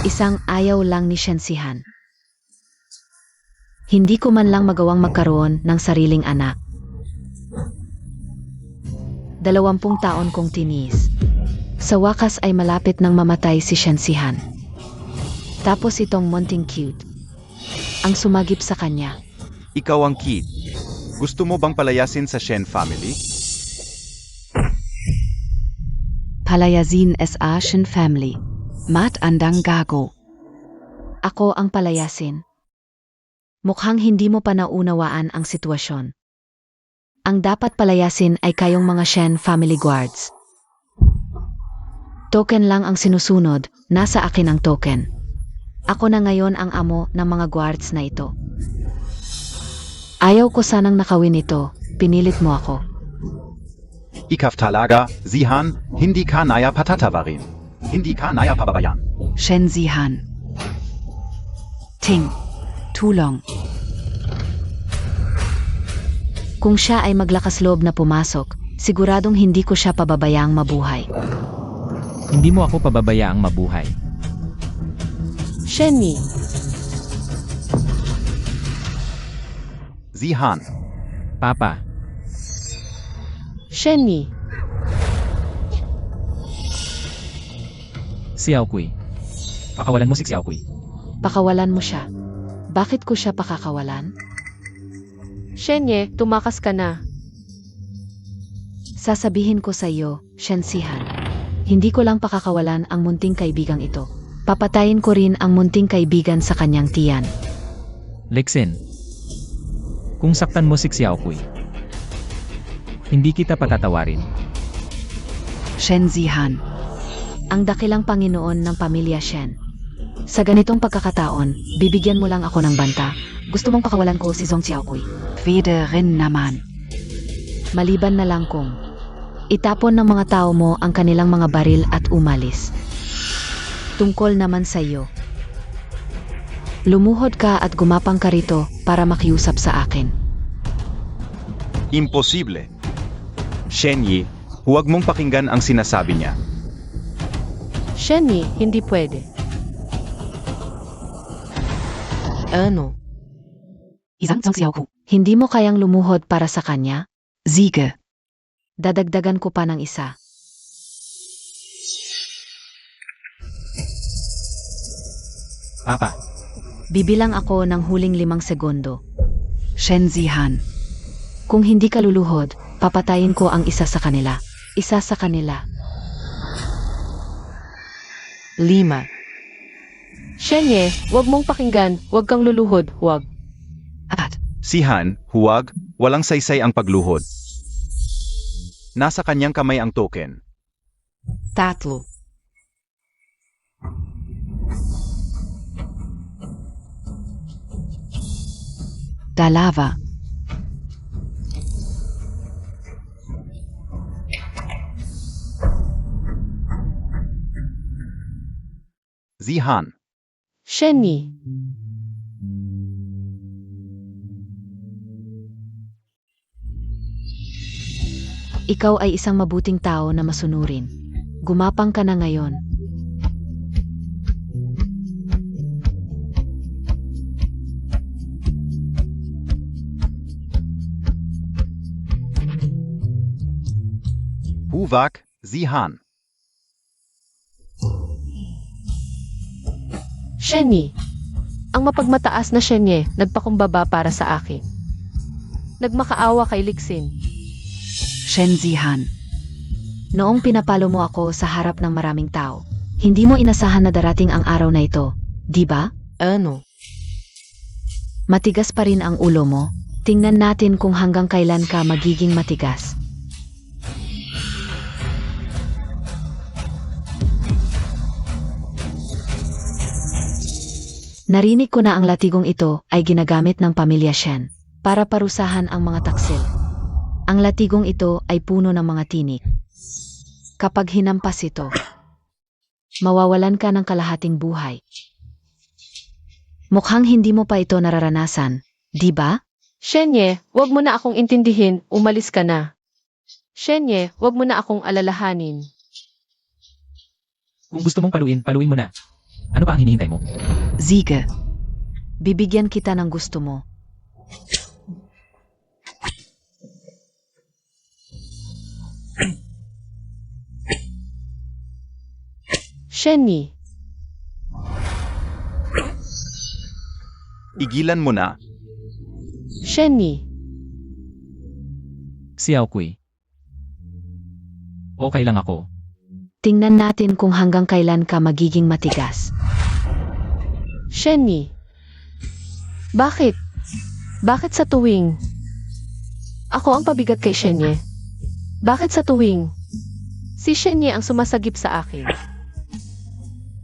Isang ayaw lang ni Shensihan. Hindi ko man lang magawang magkaroon ng sariling anak. 20 taon kong tinis. Sa wakas ay malapit nang mamatay si Shensihan. Tapos itong Monting Cute ang sumagip sa kanya. Ikaw ang kid. Gusto mo bang palayasin sa Shen family? Palayazin es Ashen family. Mat andang gago. Ako ang palayasin. Mukhang hindi mo pa naunawaan ang sitwasyon. Ang dapat palayasin ay kayong mga Shen family guards. Token lang ang sinusunod, nasa akin ang token. Ako na ngayon ang amo ng mga guards na ito. Ayaw ko sanang nakawin ito, pinilit mo ako. Ikaw talaga, Zihan, hindi ka naya patatawarin. Hindi ka naya pababayan. Shensihan. Ting. Tulong. Kung siya ay maglakas loob na pumasok, siguradong hindi ko siya pababayaang mabuhay. Hindi mo ako pababayaang mabuhay. Shenyi, Zihan, Papa, Shenyi, Xiaokui. Pakawalan mo si Xiaokui. Pakawalan mo siya. Bakit ko siya pakakawalan? Shenye, tumakas ka na. Sasabihin ko sa iyo, Shensihan. Hindi ko lang pakakawalan ang munting kaibigang ito. Papatayin ko rin ang munting kaibigan sa kanyang tiyan. Lexin. Kung saktan mo si Xiaokui, hindi kita patatawarin. Shensihan. Ang dakilang Panginoon ng pamilya Shen. Sa ganitong pagkakataon, bibigyan mo lang ako ng banta. Gusto mong pakawalan ko si Zhong Xiaokui. Pwede rin naman. Maliban na lang kung itapon ng mga tao mo ang kanilang mga baril at umalis. Tungkol naman sa iyo. Lumuhod ka at gumapang ka rito para makiusap sa akin. Imposible. Shenyi, huwag mong pakinggan ang sinasabi niya. Shenyi, hindi pwede. Ano? Isang Zhong Xiaoku. Hindi mo kayang lumuhod para sa kanya? Siege. Dadagdagan ko pa ng isa. Papa, Bibilang ako ng huling 5 segundo. Shensihan. Kung hindi ka luluhod, papatayin ko ang isa sa kanila. Isa sa kanila. 5. Shenye, wag mong pakinggan, wag kang luluhod, wag. At. Sihan, huwag, walang saysay ang pagluhod. Nasa kanyang kamay ang token. 3. Dalawa. Zihan, Shenyi, Ikaw ay isang mabuting tao na masunurin. Gumapang ka na ngayon. Huwag, Zihan. Shenyi. Ang mapagmataas na Shenye, nagpakumbaba para sa akin. Nagmakaawa kay Lixin. Shensihan. Noong pinapalo mo ako sa harap ng maraming tao, hindi mo inasahan na darating ang araw na ito, di ba? Ano? Matigas pa rin ang ulo mo. Tingnan natin kung hanggang kailan ka magiging matigas. Narinig ko na ang latigong ito ay ginagamit ng pamilya Shen para parusahan ang mga taksil. Ang latigong ito ay puno ng mga tinik. Kapag hinampas ito, mawawalan ka ng kalahating buhay. Mukhang hindi mo pa ito nararanasan, di ba? Shenye, wag mo na akong intindihin, umalis ka na. Shenye, wag mo na akong alalahanin. Kung gusto mong paluin mo na. Ano pa ang hinihintay mo? Sige. Bibigyan kita ng gusto mo. Shenyi, Igilan mo na. Shenyi, Xiao Kui. Okay lang ako. Tingnan natin kung hanggang kailan ka magiging matigas. Shenyi. Bakit? Bakit sa tuwing? Ako ang pabigat kay Shenye. Bakit sa tuwing? Si Shenye ang sumasagip sa akin.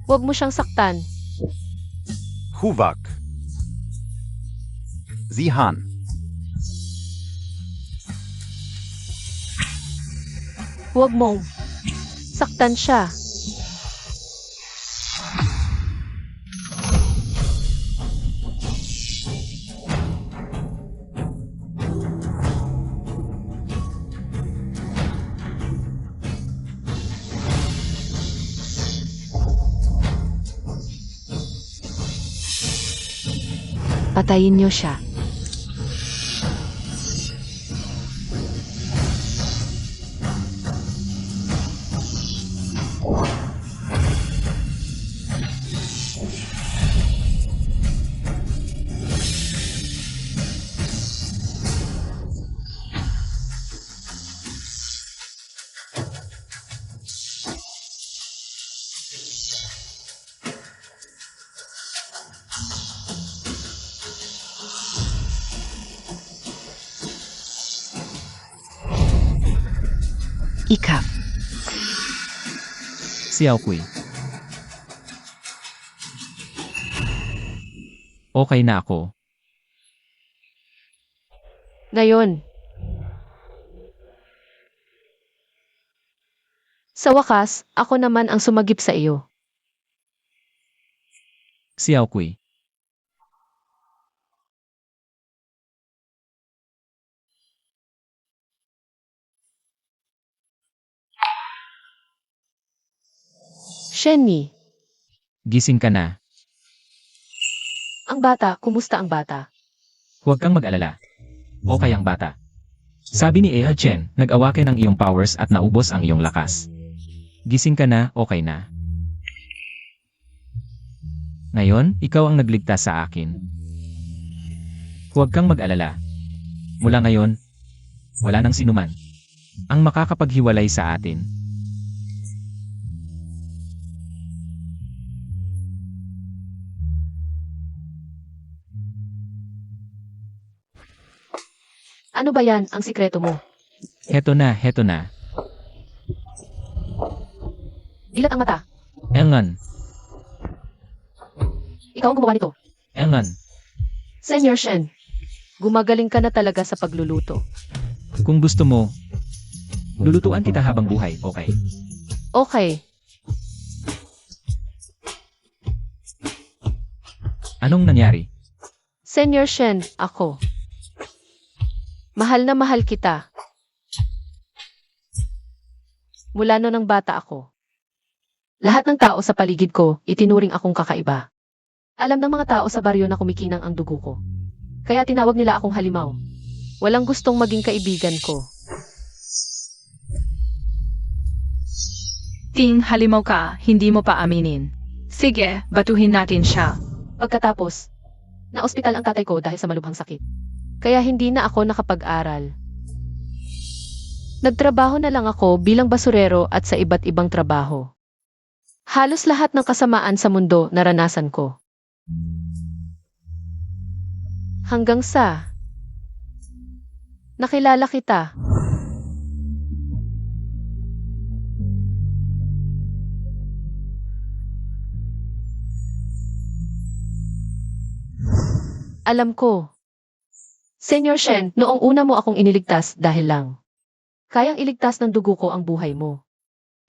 Huwag mo siyang saktan. Huvak. Zihan. Huwag mong saktan siya. Patayin niyo siya. Ikaw. Xiao Kui. Okay na ako. Ngayon. Sa wakas, ako naman ang sumagip sa iyo. Xiao Kui. Shenyi, Gising ka na. ang bata, kumusta ang bata? Huwag kang mag-alala. Okay ang bata. Sabi ni Eha Chen, nag-awaken ang iyong powers at naubos ang iyong lakas. Gising ka na, okay na. Ngayon, ikaw ang nagligtas sa akin. Huwag kang mag-alala. Mula ngayon, wala nang sinuman ang makakapaghiwalay sa atin. Ano ba yan, ang sikreto mo? Heto na, heto na. Dilat ang mata. Engan, Ikaw ang gumawa nito. engan. Senyor Shen, gumagaling ka na talaga sa pagluluto. Kung gusto mo, lulutuan kita habang buhay, okay? Okay, Anong nangyari? Senyor Shen, ako. Mahal na mahal kita. Mula noon ng bata ako. Lahat ng tao sa paligid ko, itinuring akong kakaiba. Alam ng mga tao sa baryo na kumikinang ang dugo ko. Kaya tinawag nila akong halimaw. Walang gustong maging kaibigan ko. Ting halimaw ka, hindi mo pa aminin. Sige, batuhin natin siya. Pagkatapos, na-ospital ang tatay ko dahil sa malubhang sakit. Kaya hindi na ako nakapag-aral. Nagtrabaho na lang ako bilang basurero at sa iba't ibang trabaho. Halos lahat ng kasamaan sa mundo naranasan ko. Hanggang sa nakilala kita. Alam ko. Senyor Shen, noong una mo akong iniligtas dahil lang. Kayang iligtas ng dugo ko ang buhay mo.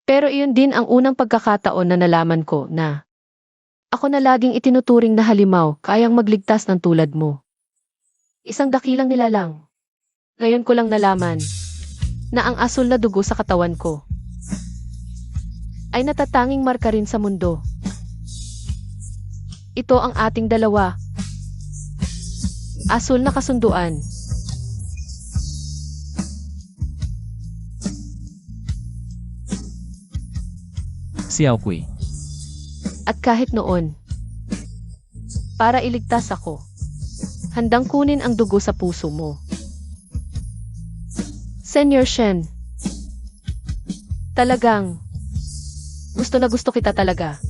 Pero iyon din ang unang pagkakataon na nalaman ko na ako na laging itinuturing na halimaw kayang magligtas ng tulad mo. Isang dakilang nilalang. Ngayon ko lang nalaman na ang asul na dugo sa katawan ko ay natatanging marka rin sa mundo. Ito ang ating dalawa. Asul na kasunduan. Xiao Kui. At kahit noon, para iligtas ako, handang kunin ang dugo sa puso mo. Senyor Shen, talagang gusto na gusto kita talaga.